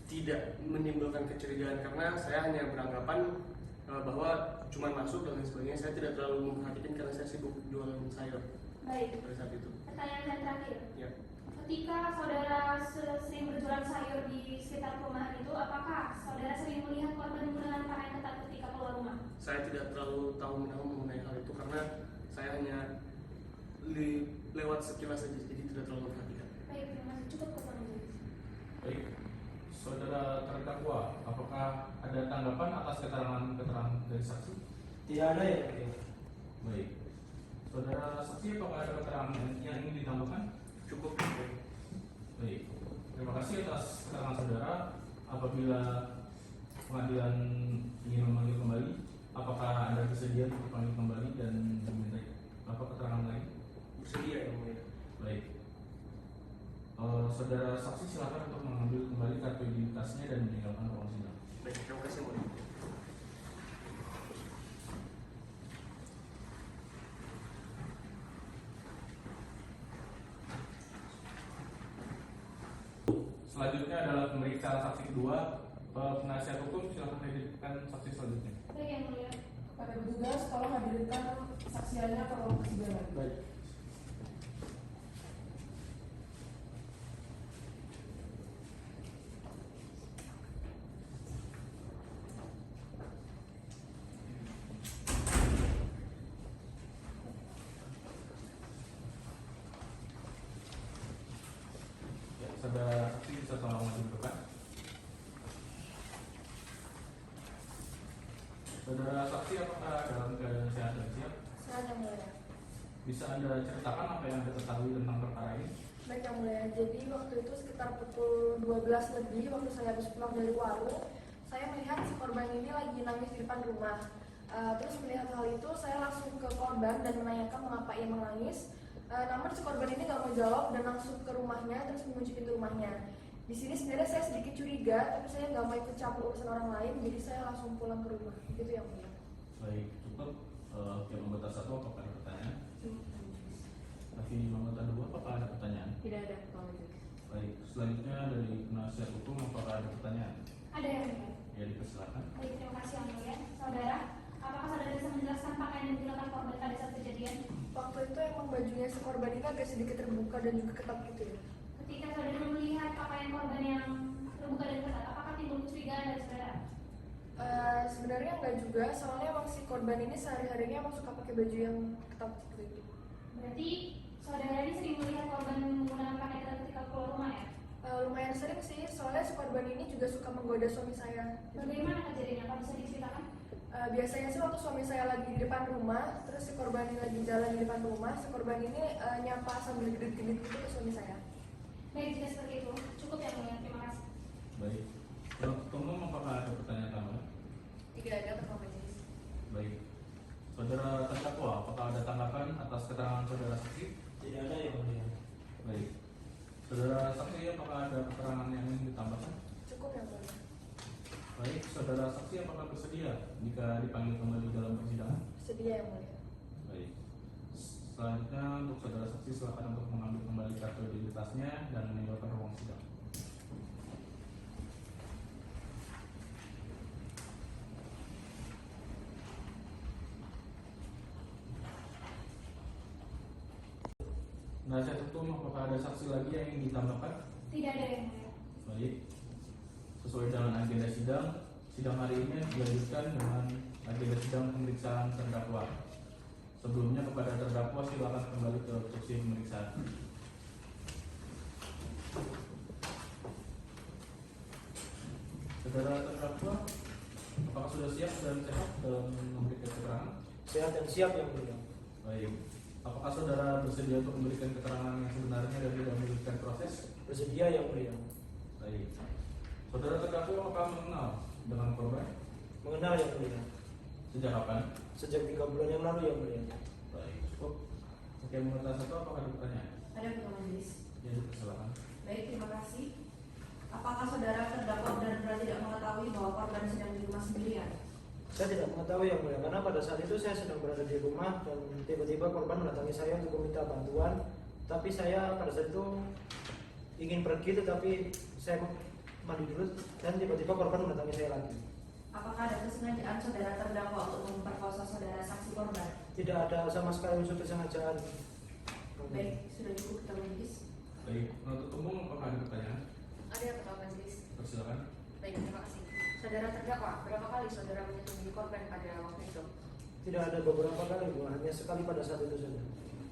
Tidak menimbulkan kecurigaan karena saya hanya beranggapan bahwa cuma masuk dan lain sebagainya. Saya tidak terlalu memperhatikan karena saya sibuk jualan sayur Baik. pada saat itu. Pertanyaan saya terakhir. Ya. Ketika saudara sering berjualan sayur di sekitar perumahan itu, apakah saudara sering melihat korban menggunakan pakaian ketat ketika keluar rumah? Saya tidak terlalu tahu mengenai hal itu karena saya hanya lewat sekilas saja, jadi tidak terlalu memperhatikan. Baik, terima kasih. Cukup Bapak Majelis. Baik, saudara terdakwa, apakah ada tanggapan atas keterangan dari saksi? Tidak ada ya mulia. Baik, saudara saksi, apakah ada keterangan yang ingin ditambahkan? Cukup. Baik, terima kasih atas keterangan saudara. Apabila pengadilan ingin memanggil kembali, apakah Anda bersedia untuk dipanggil kembali dan diminta keterangan lain? Bersedia ya mulia. Baik. Saudara saksi silakan untuk mengambil kembali kartu identitasnya dan meninggalkan ruang sidang. Baik, terima kasih mulia. Selanjutnya adalah pemeriksaan saksi kedua. Penasihat hukum silakan hadirkan saksi selanjutnya. Baik, yang mulia. Pada petugas, tolong hadirkan kesaksiannya ke ruang persidangan. Baik. Ya, saudara saksi bisa tolong maju ke depan. Saudara saksi, apakah dalam keadaan sehat dan siap? Sehat yang mulia. Bisa Anda ceritakan apa yang Anda ketahui tentang perkara ini? Baik yang mulia, jadi waktu itu sekitar pukul 12 lebih, waktu saya habis pulang dari warung, saya melihat si korban ini lagi nangis di depan rumah. Terus melihat hal itu, saya langsung ke korban dan menanyakan mengapa ia menangis. Namun si korban ini nggak mau jawab dan langsung ke rumahnya, terus mengunci pintu rumahnya. Di sini sebenarnya saya sedikit curiga, tapi saya nggak mau ikut campur urusan orang lain, jadi saya langsung pulang ke rumah. Gitu yang mulia. Baik, cukup. Yang anggota 1, apakah ada pertanyaan? Lagi anggota 2, apakah ada pertanyaan? Tidak ada, Pak Majelis. Baik, selanjutnya dari penasihat hukum, apakah ada pertanyaan? Ada yang mulia. Ya, dipersilakan. Baik, terima kasih yang mulia. Saudara, apakah saudara bisa menjelaskan pakaian yang digunakan korban pada saat kejadian? Waktu itu emang bajunya si korban ini agak sedikit terbuka dan juga ketat gitu ya. Ketika saudara melihat pakaian korban yang terbuka dan ketat, apakah timbul kecurigaan dari saudara? Sebenarnya enggak juga, soalnya emang si korban ini sehari-harinya emang suka pakai baju yang ketat seperti itu. Berarti saudara ini sering melihat korban menggunakan pakaian ketat ketika keluar rumah ya? Lumayan sering sih, soalnya si korban ini juga suka menggoda suami saya. Bagaimana kejadiannya? Apa bisa diceritakan? Biasanya sih waktu suami saya lagi di depan rumah, terus si korban ini lagi jalan di depan rumah, si korban ini nyapa sambil gedit-gedit gitu ke suami saya. Baik, jika seperti itu, cukup yang mulia. Terima kasih. Baik. Untuk umum, apakah ada pertanyaan tambahan? Tidak ada, Pak Majelis. Baik. Saudara terdakwa, apakah ada tanggapan atas keterangan saudara saksi? Tidak ada ya mulia. Baik. Saudara saksi, apakah ada keterangan yang ingin ditambahkan? Cukup yang mulia. Baik, saudara saksi, apakah bersedia jika dipanggil kembali dalam persidangan? Sedia yang mulia. Baik. Selanjutnya untuk saudara saksi silakan untuk mengambil kembali kartu identitasnya dan meninggalkan ruang sidang. Penasihat hukum, apakah ada saksi lagi yang ingin ditambahkan? Tidak ada yang mulia. Baik. Sesuai dengan agenda sidang, sidang hari ini dilanjutkan dengan agenda sidang pemeriksaan terdakwa. Sebelumnya kepada terdakwa silakan kembali ke kursi pemeriksaan. Saudara terdakwa, apakah sudah siap dan sehat dalam memberikan keterangan? Sehat dan siap yang mulia. Baik. Apakah saudara bersedia untuk memberikan keterangan yang sebenarnya dan tidak menyulitkan proses? Bersedia yang mulia. Baik. Saudara terdakwa apakah mengenal dengan korban? Mengenal yang mulia. Sejak kapan? Sejak 3 bulan yang lalu yang mulia. Baik, cukup. Oke, menurut satu apakah ada pertanyaan? Ada Pak Majelis. Ya, silakan. Baik, terima kasih. Apakah saudara terdakwa benar-benar tidak mengetahui bahwa korban sedang di rumah sendirian? Saya tidak mengetahui yang mulia, karena pada saat itu saya sedang berada di rumah dan tiba-tiba korban mendatangi saya untuk meminta bantuan. Tapi saya pada saat itu ingin pergi, tetapi saya mandi dulu dan tiba-tiba korban mendatangi saya lagi. Apakah ada kesengajaan saudara terdakwa untuk memperkosa saudara saksi korban? Tidak ada sama sekali unsur kesengajaan. Baik, sudah cukup kita majelis. Baik, penuntut umum apakah ada pertanyaan? Ada yang ketua majelis. Persilakan. Baik, terima kasih. Saudara terdakwa, berapa kali saudara menyentuhi korban pada waktu itu? Tidak ada beberapa kali, Bu. Hanya sekali pada saat itu saja.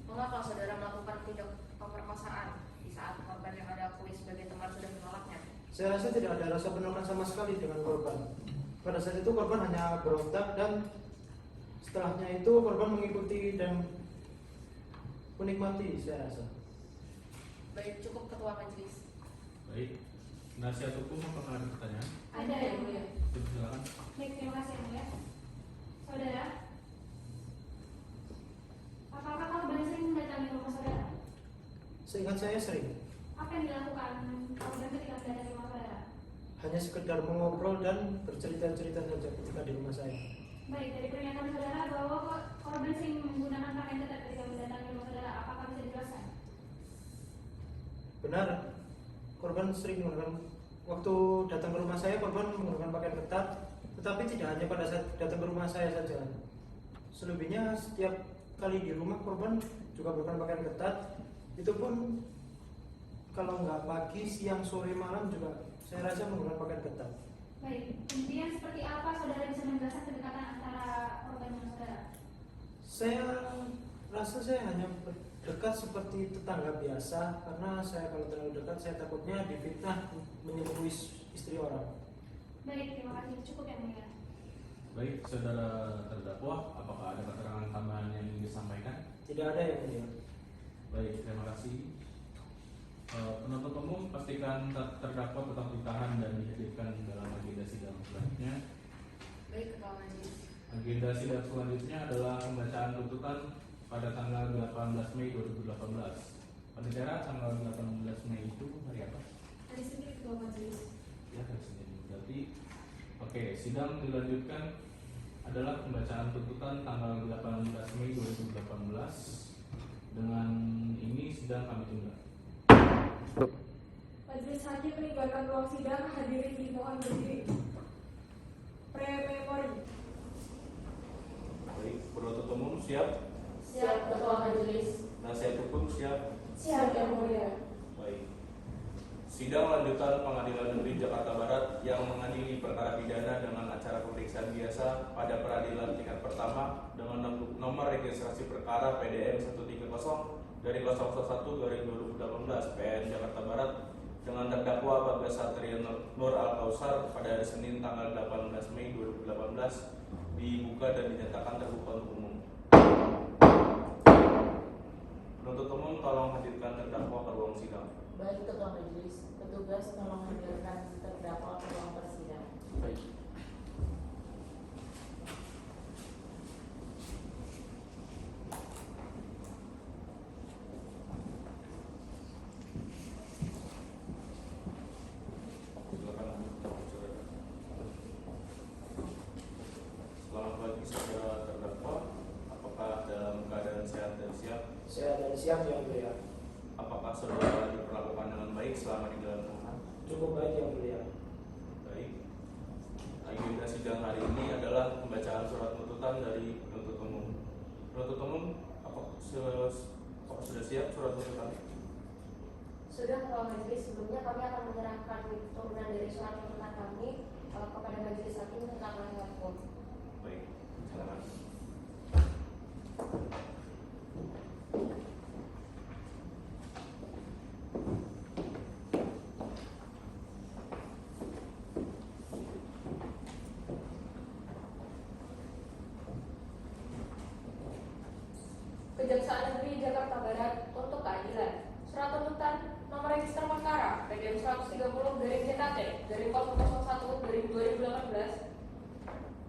Mengapa saudara melakukan tindak pemerkosaan di saat korban yang ada akui sebagai teman sudah menolaknya? Saya rasa tidak ada rasa penolakan sama sekali dengan korban. Pada saat itu korban hanya berontak dan setelahnya itu korban mengikuti dan menikmati, saya rasa. Baik, cukup ketua majelis. Baik, penasihat hukum apakah ada pertanyaan? Ada yang mulia. Silakan. Baik, terima kasih yang mulia. Saudara, apakah korban sering mendatangi rumah saudara? Seingat saya sering. Apa yang dilakukan korban ketika mendatangi rumah saudara? Hanya sekedar mengobrol dan bercerita-cerita saja ketika di rumah saya. Baik, dari pernyataan saudara bahwa korban sering menggunakan pakaian ketat ketika mendatangi rumah saudara, apakah bisa dijelaskan? Benar, korban sering menggunakan, waktu datang ke rumah saya korban menggunakan pakaian ketat, tetapi tidak hanya pada saat datang ke rumah saya saja. Selebihnya setiap kali di rumah korban juga menggunakan pakaian ketat. Itu pun kalau nggak pagi, siang, sore, malam juga saya rasa menggunakan pakaian ketat. Baik, kemudian seperti apa saudara bisa menjelaskan kedekatan antara korban dengan saudara? Saya rasa saya hanya dekat seperti tetangga biasa, karena saya kalau terlalu dekat saya takutnya difitnah menyentuh istri orang. Baik, terima kasih. Cukup yang mulia. Baik, saudara terdakwa, apakah ada keterangan tambahan yang ingin disampaikan? Tidak ada yang mulia. Baik, terima kasih. Penuntut umum pastikan terdakwa tetap ditahan dan dihadirkan dalam agenda sidang selanjutnya. Baik, ketua majelis. Agenda sidang selanjutnya adalah pembacaan tuntutan pada tanggal 18 Mei 2018. Pendengaran tanggal 18 Mei itu hari apa? Hari Senin, ketua majelis. Ya, hari Senin. Berarti oke, sidang dilanjutkan adalah pembacaan tuntutan tanggal 18 Mei 2018. Dengan ini sidang kami tunda. Majelis Hakim meninggalkan ruang sidang, hadirin dimohon berdiri. Pre-memori. Baik, penuntut umum siap? Siap, ketua majelis. Nasihat hukum siap? Siap yang mulia. Baik. Sidang lanjutan Pengadilan Negeri Jakarta Barat yang mengadili perkara pidana dengan acara pemeriksaan biasa pada peradilan tingkat pertama dengan nomor registrasi perkara PDN 130 dari 001/2018 PN Jakarta Barat dengan terdakwa Bagas Satria Nur Al-Kausar pada hari Senin tanggal 18 Mei 2018 dibuka dan dinyatakan terbuka untuk umum. Penuntut umum tolong hadirkan terdakwa ke ruang sidang. Baik, ketua majelis. Petugas tolong hadirkan terdakwa ke ruang persidangan. Baik. Silakan, saudara. Selamat pagi, saudara terdakwa. Apakah dalam keadaan sehat dan siap? Saya dari siang yang mulia. Apakah saudara diperlakukan dengan baik selama di dalam tahanan? Cukup baik yang mulia. Baik. Agenda sidang hari ini adalah pembacaan surat tuntutan dari penuntut umum. Penuntut umum, apakah sudah siap surat tuntutan? Sudah, ketua majelis. Sebelumnya kami akan menyerahkan turunan dari surat tuntutan kami kepada majelis hakim tentang nasihat hukum. Baik, silakan. Kejaksaan Negeri Jakarta Barat untuk keadilan. Surat tuntutan nomor register perkara PDN 130/JKT/001/2018.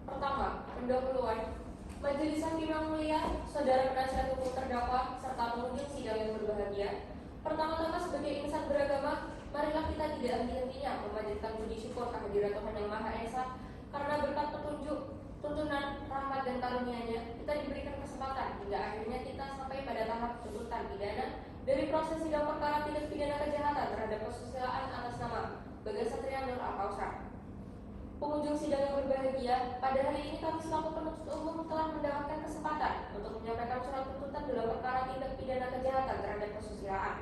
Pertama, pendahuluan. Majelis Hakim yang mulia, saudara penasihat hukum terdakwa serta pengunjung sidang yang berbahagia. Pertama-tama sebagai insan beragama, marilah kita tidak henti-hentinya memanjatkan puji syukur kehadirat Tuhan Yang Maha Esa karena berkat petunjuk, tuntunan, rahmat dan karunia-Nya kita diberikan kesempatan hingga akhirnya kita sampai pada tahap tuntutan pidana dari proses sidang perkara tindak pidana kejahatan terhadap kesusilaan atas nama Bagas Satria Nur Al-Kausar. Pengunjung sidang yang berbahagia, pada hari ini kami selaku penuntut umum telah mendapatkan kesempatan untuk menyampaikan surat tuntutan dalam perkara tindak pidana kejahatan terhadap kesusilaan.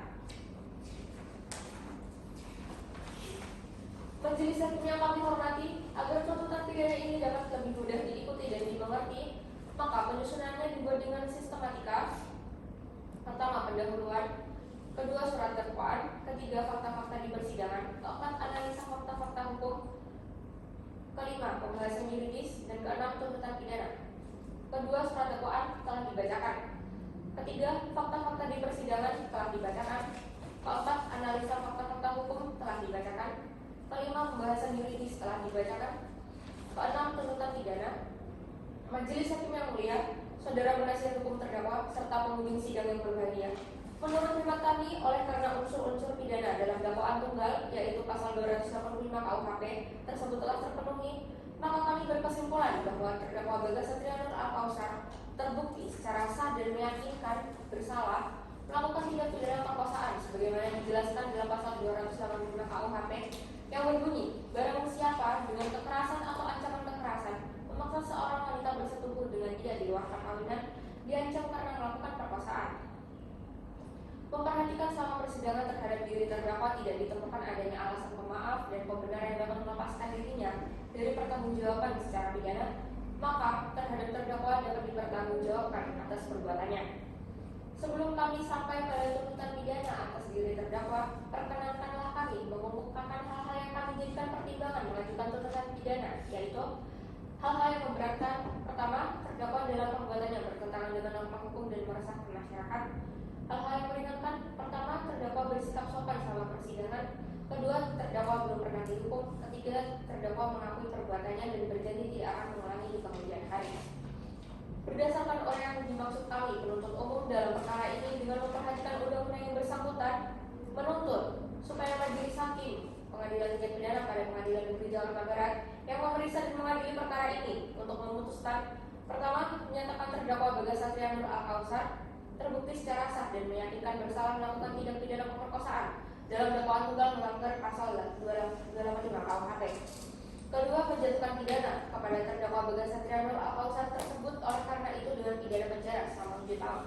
Majelis hakim yang kami hormati, agar tuntutan pidana ini dapat lebih mudah diikuti dan dimengerti, maka penyusunannya dibuat dengan sistematika. Pertama, pendahuluan. Kedua, surat dakwaan. Ketiga, fakta-fakta di persidangan. Keempat, analisa fakta-fakta hukum. Kelima, pembahasan yuridis. Dan keenam, tuntutan pidana. Kedua, surat dakwaan telah dibacakan. Ketiga, fakta-fakta di persidangan telah dibacakan. Keempat, analisa fakta-fakta hukum telah dibacakan. Kelima, pembahasan yuridis telah dibacakan. Keenam, tuntutan pidana. Majelis hakim yang mulia, saudara penasihat hukum terdakwa serta pengunjung sidang yang berbahagia, menurut hemat kami, oleh karena unsur-unsur pidana dalam dakwaan tunggal, yaitu pasal 285 KUHP tersebut telah terpenuhi, maka kami berkesimpulan bahwa terdakwa Bagas Satrianur Al-Kausar terbukti secara sah dan meyakinkan bersalah melakukan tindak pidana perkosaan sebagaimana yang dijelaskan dalam pasal 285 KUHP yang berbunyi, barang siapa dengan kekerasan atau ancaman kekerasan memaksa seorang wanita bersetubuh dengan dia di luar perkawinan diancam karena melakukan perkosaan. Memperhatikan selama persidangan terhadap diri terdakwa tidak ditemukan adanya alasan pemaaf dan pembenar yang dapat melepaskan dirinya dari pertanggungjawaban secara pidana, maka terhadap terdakwa dapat dipertanggungjawabkan atas perbuatannya. Sebelum kami sampai pada tuntutan pidana atas diri terdakwa, perkenankanlah kami mengemukakan hal-hal yang kami jadikan pertimbangan mengajukan tuntutan pidana, yaitu hal-hal yang memberatkan. Pertama, terdakwa dalam perbuatannya bertentangan dengan norma hukum dan meresahkan masyarakat. Hal-hal yang meringankan, pertama, terdakwa bersikap sopan selama persidangan. Kedua, terdakwa belum pernah dihukum. Ketiga, terdakwa mengakui perbuatannya dan berjanji tidak akan mengulangi di kemudian hari. Berdasarkan oleh yang dimaksud kami, penuntut umum dalam perkara ini dengan memperhatikan undang-undang yang bersangkutan, menuntut supaya majelis hakim Pengadilan Tindak Pidana pada Pengadilan Negeri Jakarta Barat yang memeriksa dan mengadili perkara ini untuk memutuskan, pertama, menyatakan terdakwa Bagas Satrianur Al-Kausar terbukti secara sah dan meyakinkan bersalah melakukan tindak pidana pemerkosaan dalam dakwaan tunggal melanggar pasal 285 KUHP. Kedua, menjatuhkan pidana kepada terdakwa Bagas Satrianur Al-Kausar tersebut oleh karena itu dengan pidana penjara selama 7 tahun.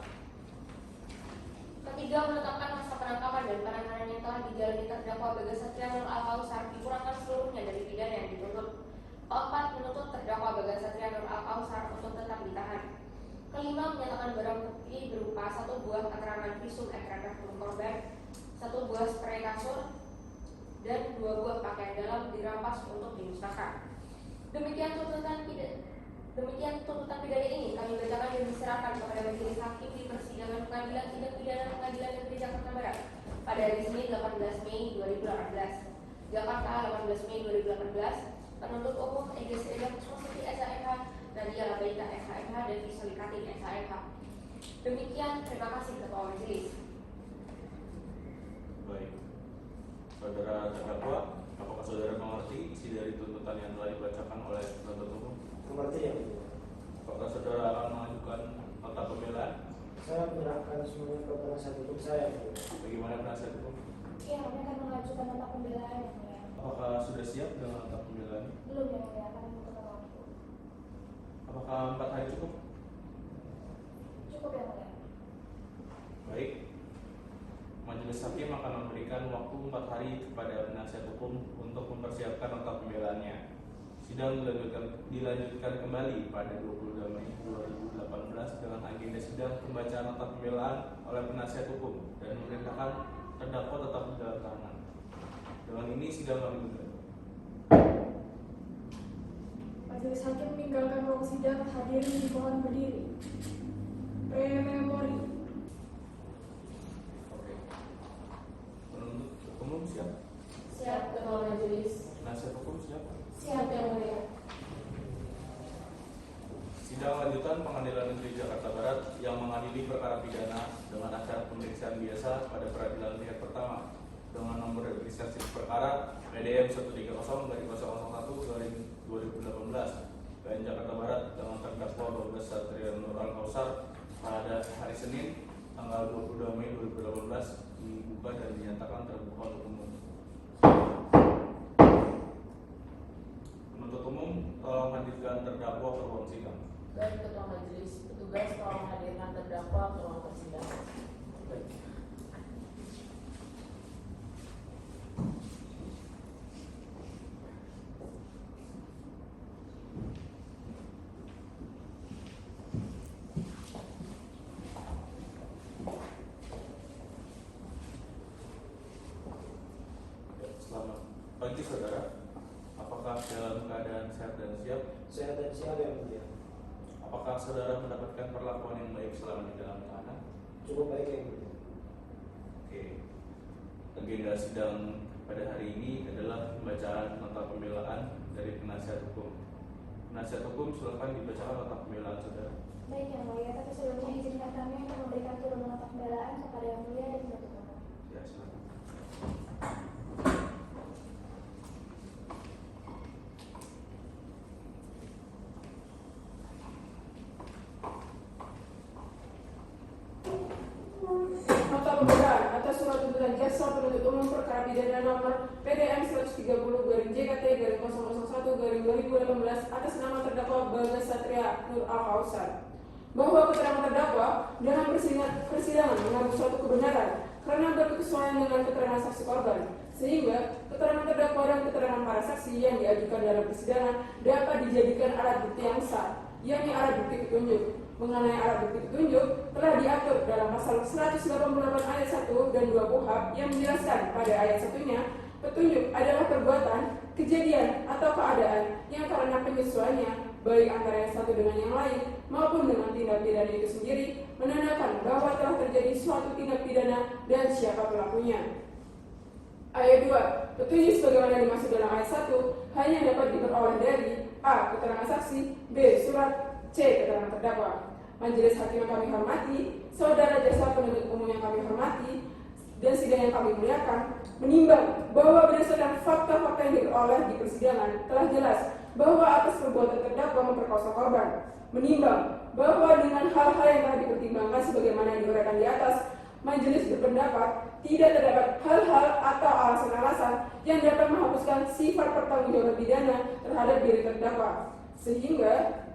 Ketiga, menetapkan masa penangkapan dan penahanan yang telah dijalani terdakwa Bagas Satrianur Al-Kausar dikurangkan seluruhnya dari pidana yang dituntut. Keempat, menuntut terdakwa Bagas Satrianur Al-Kausar untuk tetap ditahan. Kelima, menyatakan barang bukti berupa 1 buah keterangan visum et repertum korban, 1 buah spray kasur, dan 2 buah pakaian dalam dirampas untuk dimusnahkan. Demikian tuntutan pidana ini kami bacakan dan diserahkan kepada majelis hakim di persidangan Pengadilan Tindak Pidana Pengadilan Negeri Jakarta Barat pada hari Senin 18 Mei 2018. Jakarta, 18 Mei 2018. Penuntut umum Ega Srega Kusmositi SHMH, Nadia Labaita SHMH, dan Visoli Katin SHMH. Demikian, terima kasih Ketua Majelis. Baik, saudara terdakwa, apakah saudara mengerti isi dari tuntutan yang telah dibacakan oleh penuntut umum? Mengerti ya, Bu? Apakah saudara akan mengajukan nota pembelaan? Saya menyerahkan semuanya ke penasihat hukum saya, Bu. Bagaimana penasihat hukum? Iya, kami akan mengajukan nota pembelaan yang mulia. Apakah sudah siap dengan nota pembelaan? Belum yang mulia, akan membutuhkan waktu. Apakah 4 hari cukup? Cukup yang mulia. Baik, majelis hakim akan memberikan waktu 4 hari kepada penasihat hukum untuk mempersiapkan nota pembelaannya. Sidang dilanjutkan kembali pada 22 Mei 2018 dengan agenda sidang pembacaan nota pembelaan oleh penasihat hukum dan memerintahkan terdakwa tetap di dalam tahanan. Dengan ini sidang kami tutup. Majelis hakim meninggalkan ruang sidang, hadirin dimohon berdiri. Pre-memori. Oke. Penuntut umum siap? Siap, Ketua Majelis. Penasihat hukum siap? Siap yang mulia. Sidang lanjutan Pengadilan Negeri Jakarta Barat yang mengadili perkara pidana dengan acara pemeriksaan biasa pada peradilan tingkat pertama dengan nomor registrasi perkara PDM 130/001/2018 PN Jakarta Barat dengan terdakwa Bagas Satrianur Al-Kausar pada hari Senin tanggal 22 Mei 2018 dibuka dan dinyatakan terbuka untuk umum. Penuntut persilakan terdakwa ke ruang persidangan. Selamat pagi saudara. Apakah dalam keadaan sehat dan siap? Sehat dan siap yang mulia. Apakah saudara mendapatkan perlakuan yang baik selama di dalam tahanan? Cukup baik yang mulia. Oke. Agenda sidang pada hari ini adalah pembacaan nota pembelaan dari penasihat hukum. Penasihat hukum silakan dibacakan nota pembelaan saudara. Baik yang mulia, tapi sebelumnya izinkan kami untuk memberikan turun nota pembelaan kepada yang mulia dan penuntut umum. Ya, silakan. Nota pembelaan atas surat tuntutan jaksa penuntut umum perkara pidana nomor PDM 130/JKT-001/2018 atas nama terdakwa Bagas Satria Nur Al-Kausar, bahwa keterangan terdakwa dalam persidangan mengandung suatu kebenaran karena berkesesuaian dengan keterangan saksi korban, sehingga keterangan terdakwa dan keterangan para saksi yang diajukan dalam persidangan dapat dijadikan alat bukti yang sah, yakni alat bukti petunjuk. Mengenai alat bukti petunjuk telah diatur dalam pasal 188 ayat 1 dan 2 KUHP yang menjelaskan pada ayat 1-nya, petunjuk adalah perbuatan, kejadian, atau keadaan yang karena penyesuaiannya baik antara yang satu dengan yang lain maupun dengan tindak pidana itu sendiri menandakan bahwa telah terjadi suatu tindak pidana dan siapa pelakunya. Ayat 2, petunjuk sebagaimana dimaksud dalam ayat 1 hanya dapat diperoleh dari A. Keterangan saksi, B. Surat, C. Keterangan terdakwa. Majelis hakim yang kami hormati, saudara jaksa penuntut umum yang kami hormati, dan sidang yang kami muliakan, menimbang bahwa berdasarkan fakta-fakta yang diperoleh di persidangan telah jelas bahwa atas perbuatan terdakwa memperkosa korban. Menimbang bahwa dengan hal-hal yang telah dipertimbangkan sebagaimana yang diuraikan di atas, majelis berpendapat tidak terdapat hal-hal atau alasan-alasan yang dapat menghapuskan sifat pertanggungjawaban pidana terhadap diri terdakwa, sehingga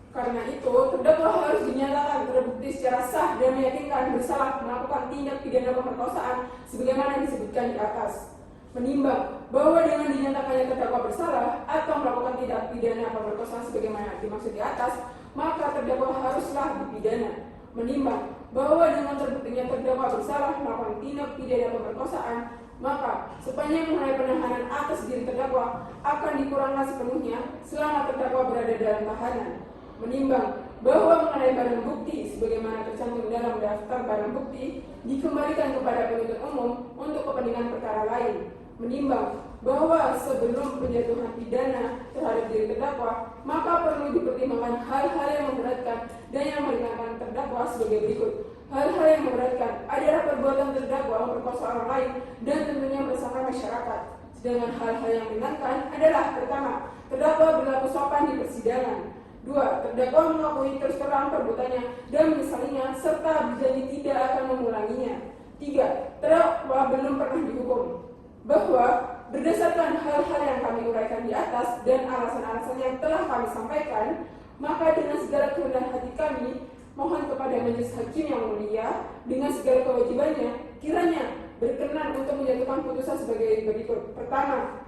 karena itu, terdakwa harus dinyatakan terbukti secara sah dan meyakinkan bersalah melakukan tindak pidana pemerkosaan sebagaimana disebutkan di atas. Menimbang bahwa dengan dinyatakannya terdakwa bersalah atau melakukan tindak pidana pemerkosaan sebagaimana dimaksud di atas, maka terdakwa haruslah dipidana. Menimbang bahwa dengan terbuktinya terdakwa bersalah melakukan tindak pidana pemerkosaan, maka sepanjang mengenai penahanan atas diri terdakwa akan dikurangkan sepenuhnya selama terdakwa berada dalam tahanan. Menimbang bahwa mengenai barang bukti sebagaimana tercantum dalam daftar barang bukti dikembalikan kepada penuntut umum untuk kepentingan perkara lain. Menimbang bahwa sebelum penjatuhan pidana terhadap diri terdakwa, maka perlu dipertimbangkan hal-hal yang memberatkan dan yang meringankan terdakwa sebagai berikut. Hal-hal yang memberatkan adalah perbuatan terdakwa memperkosa orang lain dan tentunya meresahkan masyarakat. Sedangkan hal-hal yang meringankan adalah: pertama, terdakwa berlaku sopan di persidangan. 2. Terdakwa mengakui terus terang perbuatannya dan menyesalinya serta berjanji tidak akan mengulanginya. 3. Terdakwa belum pernah dihukum. Bahwa berdasarkan hal-hal yang kami uraikan di atas dan alasan-alasan yang telah kami sampaikan, maka dengan segala kerendahan hati kami mohon kepada majelis hakim yang mulia dengan segala kewajibannya kiranya berkenan untuk menjatuhkan putusan sebagai berikut. Pertama,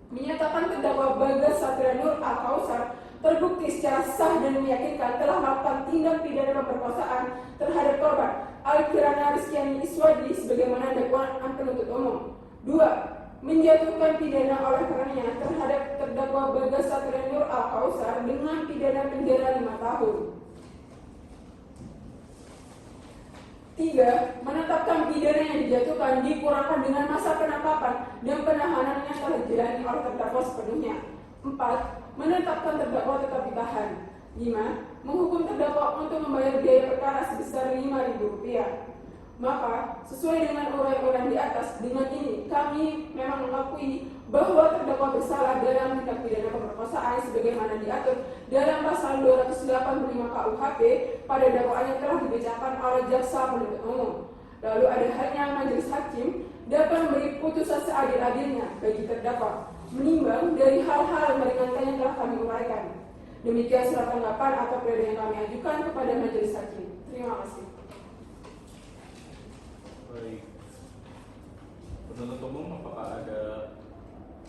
menyatakan terdakwa Bagas Satria Nur Al-Kausar terbukti secara sah dan meyakinkan telah melakukan tindak pidana pemerkosaan terhadap korban Al-Kirana Rizkyani Iswadi sebagaimana dakwaan penuntut umum. 2. Menjatuhkan pidana oleh karenanya terhadap terdakwa Bagas Satria Nur Al-Kausar dengan pidana penjara 5 tahun. 3. Menetapkan pidana yang dijatuhkan dikurangkan dengan masa penangkapan dan penahanan yang telah dijalani oleh terdakwa sepenuhnya. 4. Menetapkan terdakwa tetap ditahan. 5. Menghukum terdakwa untuk membayar biaya perkara sebesar Rp5.000. Maka, sesuai dengan uraian-uraian di atas, dengan ini kami memang mengakui bahwa terdakwa bersalah dalam tindak pidana pemerkosaan sebagaimana diatur dalam pasal 285 KUHP pada dakwaan yang telah dibacakan oleh jaksa penuntut umum. Lalu ada halnya majelis hakim dapat memberi putusan seadil-adilnya bagi terdakwa, menimbang dari hal-hal meringankan yang telah kami uraikan. Demikian surat tanggapan atau pledoi yang kami ajukan kepada majelis hakim. Terima kasih. Baik. Penuntut umum, apakah ada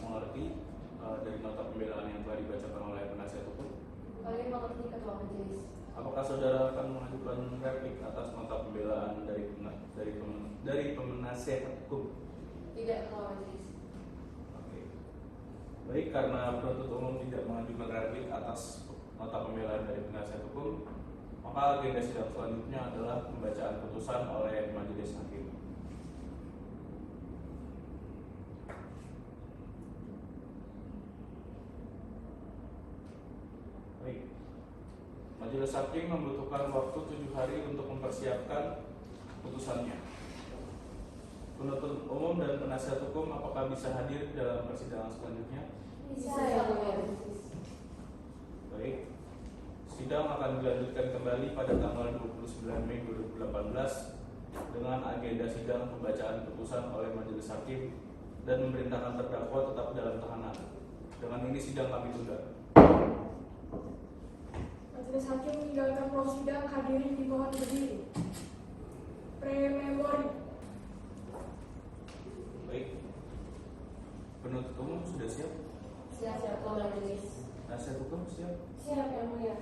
mengerti dari nota pembelaan yang telah dibacakan oleh penasihat hukum? Kami mengerti ketua majelis. Apakah saudara akan mengajukan replik atas nota pembelaan dari penasihat hukum? Tidak, ketua majelis. Oke. Baik, karena penuntut umum tidak mengajukan replik atas nota pembelaan dari penasihat hukum, maka agenda sidang selanjutnya adalah pembacaan putusan oleh majelis hakim. Baik. Majelis hakim membutuhkan waktu 7 hari untuk mempersiapkan putusannya. Penuntut umum dan penasihat hukum apakah bisa hadir dalam persidangan selanjutnya? Bisa ya, ketua majelis. Baik. Sidang akan dilanjutkan kembali pada tanggal 29 Mei 2018 dengan agenda sidang pembacaan putusan oleh majelis hakim dan memerintahkan terdakwa tetap dalam tahanan. Dengan ini sidang kami tunda. Majelis hakim meninggalkan ruang sidang, hadirin dimohon berdiri. Pre-memori. Baik. Penuntut umum sudah siap? Siap, ketua majelis. Penasihat hukum siap? Siap, yang mulia.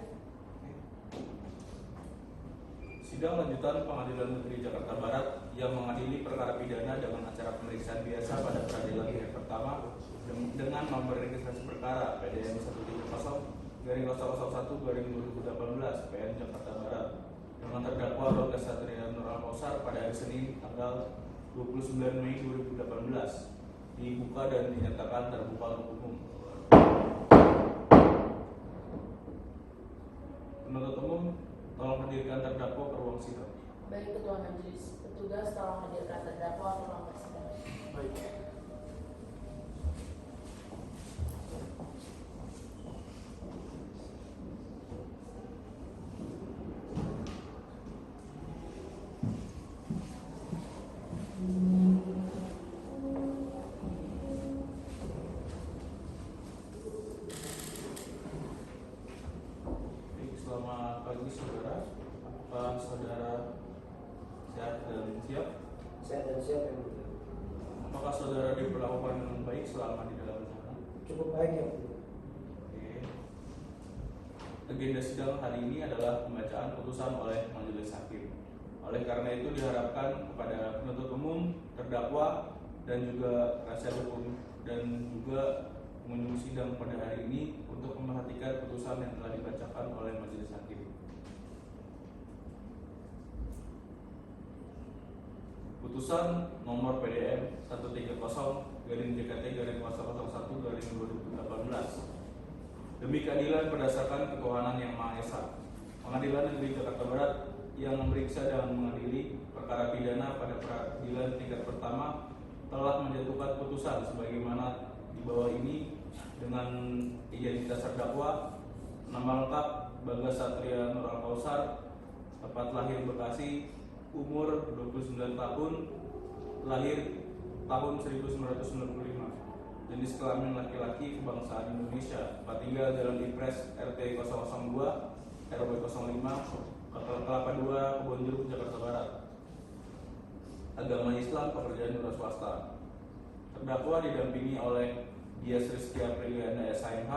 Sidang lanjutan Pengadilan Negeri Jakarta Barat yang mengadili perkara pidana dengan acara pemeriksaan biasa pada peradilan tingkat pertama dengan nomor registrasi perkara PDN 130/001/2018 PN Jakarta Barat dengan terdakwa Bagas Satria Nur Al-Kausar pada hari Senin tanggal 29 Mei 2018 dibuka dan dinyatakan terbuka untuk umum. Penuntut umum, tolong hadirkan terdakwa ke ruang sidang. Baik, ketua majelis. Petugas tolong hadirkan terdakwa ke ruang sidang. Baik. Selamat pagi saudara. Apakah saudara sehat dan siap? Sehat dan siap yang mulia. Apakah saudara diperlakukan dengan baik selama di dalam sana? Cukup baik ya. Oke. Agenda sidang hari ini adalah pembacaan putusan oleh majelis hakim. Oleh karena itu diharapkan kepada penuntut umum, terdakwa, dan juga penasihat hukum dan juga pengunjung sidang pada hari ini untuk memperhatikan putusan yang telah dibacakan oleh majelis hakim. Putusan nomor PDM 130/JKT/001/2018 demi keadilan berdasarkan ketuhanan yang Maha Esa. Pengadilan Negeri Jakarta Barat yang memeriksa dan mengadili perkara pidana pada peradilan tingkat pertama telah menjatuhkan putusan sebagaimana di bawah ini dengan identitas terdakwa, nama lengkap Bagas Satria Nur Al-Kausar, tempat lahir Bekasi, umur 29 tahun, lahir tahun 1995, jenis kelamin laki-laki, kebangsaan Indonesia, tempat tinggal Jalan Impres RT 002 RW 05 Kelapa 2 Kebonjeruk Jakarta Barat. Agama Islam, pekerjaan wira swasta. Terdakwa didampingi oleh Dias Rizky Apriliana SHMH,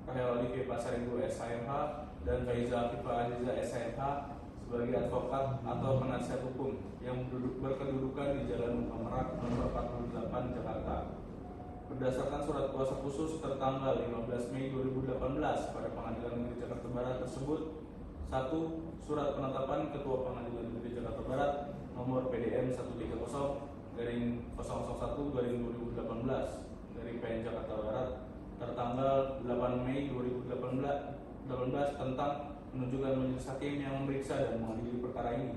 Rahel Olivia Pasaribu SHMH, dan Faiza Afifah Aziza SHMH sebagai advokat atau penasihat hukum yang berkedudukan di Jalan Muka Merak nomor 48 Jakarta. Berdasarkan surat kuasa khusus tertanggal 15 Mei 2018 pada Pengadilan Negeri Jakarta Barat tersebut, 1. Surat penetapan Ketua Pengadilan Negeri Jakarta Barat nomor PDM 130/001/2018 dari PN Jakarta Barat tertanggal 8 Mei 2018 tentang penunjukan majelis hakim yang memeriksa dan mengadili perkara ini.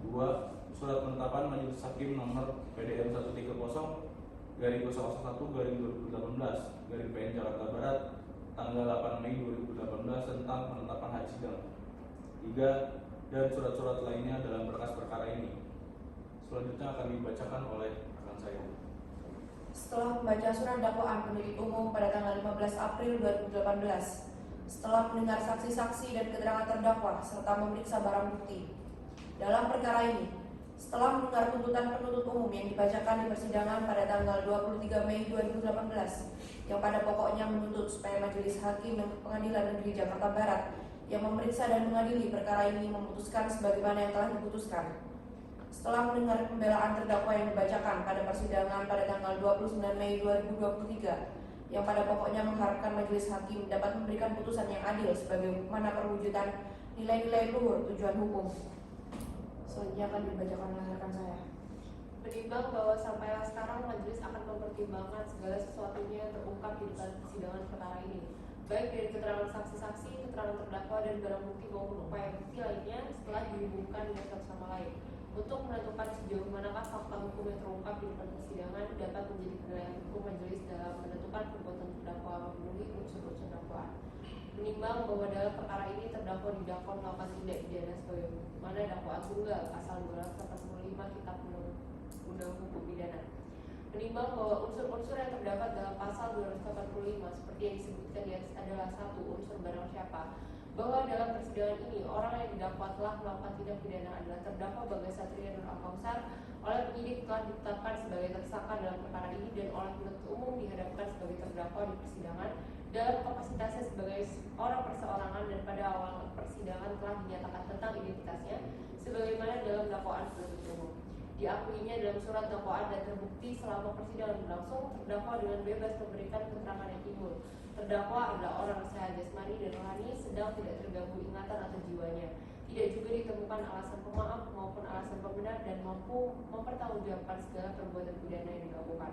2. Surat penetapan majelis hakim nomor PDM 130/001/2018 dari PN Jakarta Barat tanggal 8 Mei 2018 tentang penetapan had sidang. 3. Dan surat-surat lainnya dalam berkas perkara ini. Selanjutnya akan dibacakan oleh rekan saya. Setelah membaca surat dakwaan penuntut umum pada tanggal 15 April 2018, setelah mendengar saksi-saksi dan keterangan terdakwa serta memeriksa barang bukti. Dalam perkara ini, setelah mendengar tuntutan penuntut umum yang dibacakan di persidangan pada tanggal 23 Mei 2018 yang pada pokoknya menuntut supaya Majelis Hakim dan Pengadilan Negeri Jakarta Barat yang memeriksa dan mengadili perkara ini memutuskan sebagaimana yang telah diputuskan. Setelah mendengar pembelaan terdakwa yang dibacakan pada persidangan pada tanggal 29 Mei 2023 yang pada pokoknya mengharapkan Majelis Hakim dapat memberikan putusan yang adil sebagaimana perwujudan nilai-nilai luhur tujuan hukum. Selanjutnya akan dibacakan oleh rekan saya. Menimbang bahwa sampailah sekarang majelis akan mempertimbangkan segala sesuatunya yang terungkap di depan persidangan perkara ini, baik dari keterangan saksi-saksi, keterangan terdakwa dan barang bukti maupun upaya bukti lainnya setelah dihubungkan dengan satu sama lain, untuk menentukan sejauh manakah fakta hukum yang terungkap di depan persidangan dapat menjadi penilaian hukum majelis dalam menentukan perbuatan terdakwa memenuhi unsur-unsur dakwaan. Menimbang bahwa dalam perkara ini terdakwa didakwa melakukan tindak pidana sebagaimana dakwaan tunggal pasal 285 Kitab Undang-Undang Hukum Pidana. Menimbang bahwa unsur-unsur yang terdapat dalam pasal 285 seperti yang disebutkan di atas adalah: 1. Unsur barang siapa, bahwa dalam persidangan ini orang yang didakwa telah melakukan tindak pidana adalah terdakwa Bagas Satria Nur Al-Kausar, oleh penyidik telah ditetapkan sebagai tersangka dalam perkara ini dan oleh penuntut umum dihadapkan sebagai terdakwa di persidangan dalam kapasitasnya sebagai orang perseorangan dan pada awal persidangan telah dinyatakan tentang identitasnya sebagaimana dalam dakwaan penuntut umum. Diakuinya dalam surat dakwaan dan terbukti selama persidangan berlangsung, terdakwa dengan bebas memberikan keterangan yang timbul. Terdakwa adalah orang sehat jasmani dan rohani, sedang tidak terganggu ingatan atau jiwanya. Tidak juga ditemukan alasan pemaaf maupun alasan pembenar dan mampu mempertanggungjawabkan segala perbuatan pidana yang dilakukan.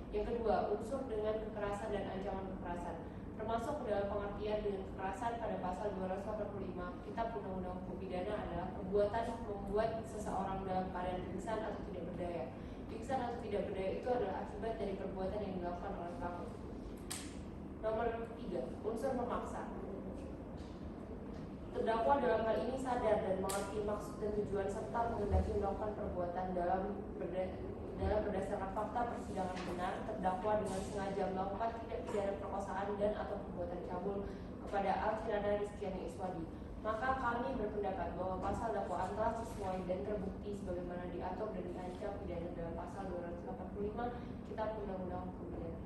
Yang kedua, unsur dengan kekerasan dan ancaman kekerasan, termasuk dalam pengertian dengan kekerasan pada pasal 285 Kitab Undang-Undang Hukum Pidana adalah perbuatan membuat seseorang dalam keadaan pingsan atau tidak berdaya. Pingsan atau tidak berdaya itu adalah akibat dari perbuatan yang dilakukan oleh pelaku. Nomor 3, unsur memaksa. Terdakwa dalam hal ini sadar dan mengerti maksud dan tujuan serta menghendaki melakukan perbuatan dalam berdasarkan fakta persidangan benar. Terdakwa dengan sengaja melakukan tindak pidana perkosaan dan atau perbuatan cabul kepada Alkirana Rizkyani Iswadi. Maka kami berpendapat bahwa pasal dakwaan telah sesuai dan terbukti sebagaimana diatur dan diancam pidana dalam pasal 285 Kitab Undang-Undang Hukum Pidana.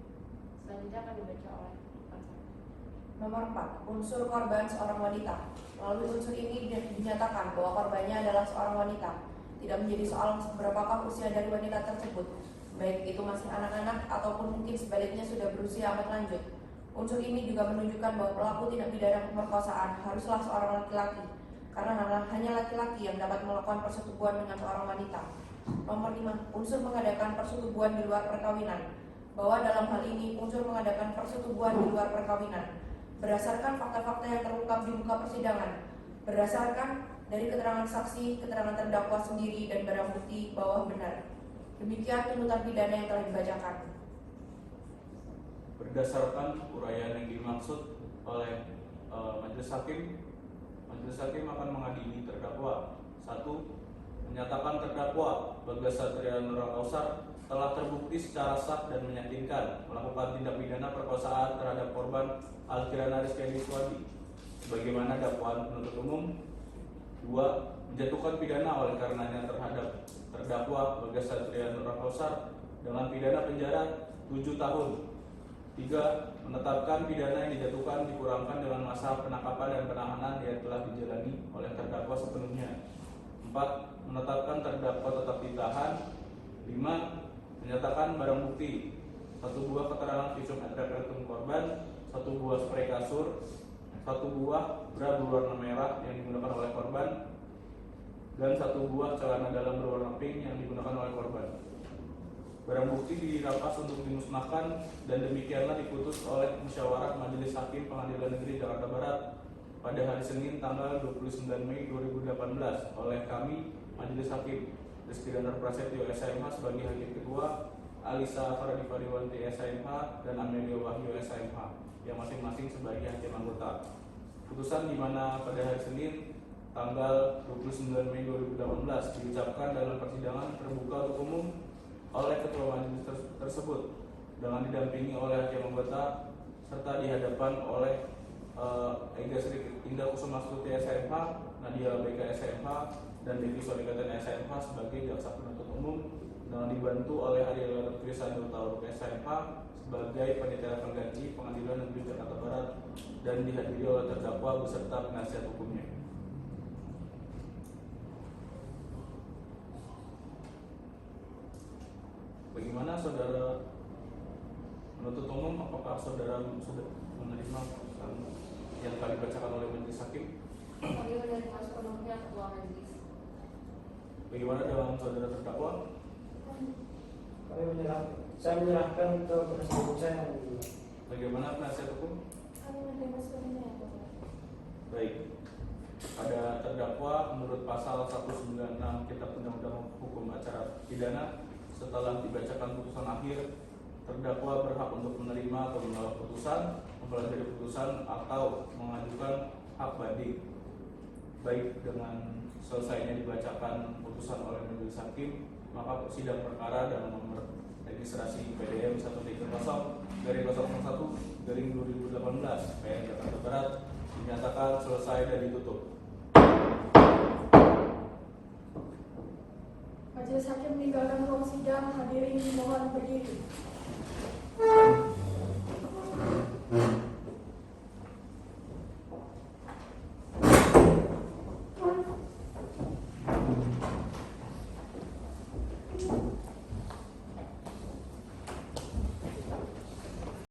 Selanjutnya akan dibaca oleh Nomor 4, unsur korban seorang wanita. Melalui unsur ini dinyatakan bahwa korbannya adalah seorang wanita. Tidak menjadi soal berapakah usia dari wanita tersebut, baik itu masih anak-anak ataupun mungkin sebaliknya sudah berusia amat lanjut. Unsur ini juga menunjukkan bahwa pelaku tindak pidana pemerkosaan haruslah seorang laki-laki, karena hanya laki-laki yang dapat melakukan persetubuhan dengan seorang wanita. Nomor 5, unsur mengadakan persetubuhan di luar perkawinan. Bahwa dalam hal ini unsur mengadakan persetubuhan di luar perkawinan berdasarkan fakta-fakta yang terungkap di muka persidangan, berdasarkan dari keterangan saksi, keterangan terdakwa sendiri dan barang bukti bahwa benar. Demikian tuntutan pidana yang telah dibacakan. Berdasarkan uraian yang dimaksud oleh Majelis Hakim akan mengadili terdakwa. 1. Menyatakan terdakwa Bagas Satria Nur Al-Kausar telah terbukti secara sah dan meyakinkan melakukan tindak pidana perkosaan terhadap korban Alkirana Rizkyani Iswadi sebagaimana dakwaan penuntut umum. 2. Menjatuhkan pidana oleh karenanya terhadap terdakwa Bagas Satria Nur Al-Kausar dengan pidana penjara 7 tahun. 3. Menetapkan pidana yang dijatuhkan dikurangkan dengan masa penangkapan dan penahanan yang telah dijalani oleh terdakwa sepenuhnya. 4. Menetapkan terdakwa tetap ditahan. 5. Menyatakan barang bukti: 1 buah keterangan visum et repertum korban, 1 buah spray kasur, 1 buah bra berwarna merah yang digunakan oleh korban, dan 1 buah celana dalam berwarna pink yang digunakan oleh korban. Barang bukti dirampas untuk dimusnahkan dan demikianlah diputus oleh musyawarah Majelis Hakim Pengadilan Negeri Jakarta Barat pada hari Senin tanggal 29 Mei 2018 oleh kami Majelis Hakim Rizky Dandar Prasetyo SMH sebagai Hakim Ketua, Alisa Faradi Fariwanti SMH dan Amelia Wahyu SMH yang masing-masing sebagai Hakim Anggota. Putusan di mana pada hari Senin tanggal 29 Mei 2018 diucapkan dalam persidangan terbuka untuk umum oleh Ketua Majelis tersebut dengan didampingi oleh Hakim Anggota serta dihadapan oleh Ega Sri Indah Kusumastuti SMH, Nadia BK SMH, dan Devi Sorikaten SMH sebagai jaksa penuntut umum dengan dibantu oleh Ariel Lutfi Sanjurtauruk SMH sebagai panitia pengganti Pengadilan Negeri Jakarta Barat dan dihadiri oleh terdakwa beserta penasihat hukumnya. Bagaimana saudara penuntut umum, apakah saudara sudah menerima putusan yang telah dibacakan oleh majelis hakim? Kami menerima sepenuhnya ketua majelis. Bagaimana dengan saudara terdakwa? Saya menyerahkan ke penasihat hukum saya. Bagaimana penasihat hukum? Kami menerima sepenuhnya. Baik. Pada terdakwa menurut pasal 196 Kitab Undang-Undang Hukum Acara Pidana, setelah dibacakan putusan akhir, terdakwa berhak untuk menerima atau menolak putusan, mempelajari putusan, atau mengajukan hak banding. Baik dengan selesainya dibacakan putusan oleh majelis hakim, maka sidang perkara dalam nomor registrasi PDM 130/01/2018 PN Jakarta Barat dinyatakan selesai dan ditutup. Majelis hakim meninggalkan ruang sidang, hadirin mohon berdiri.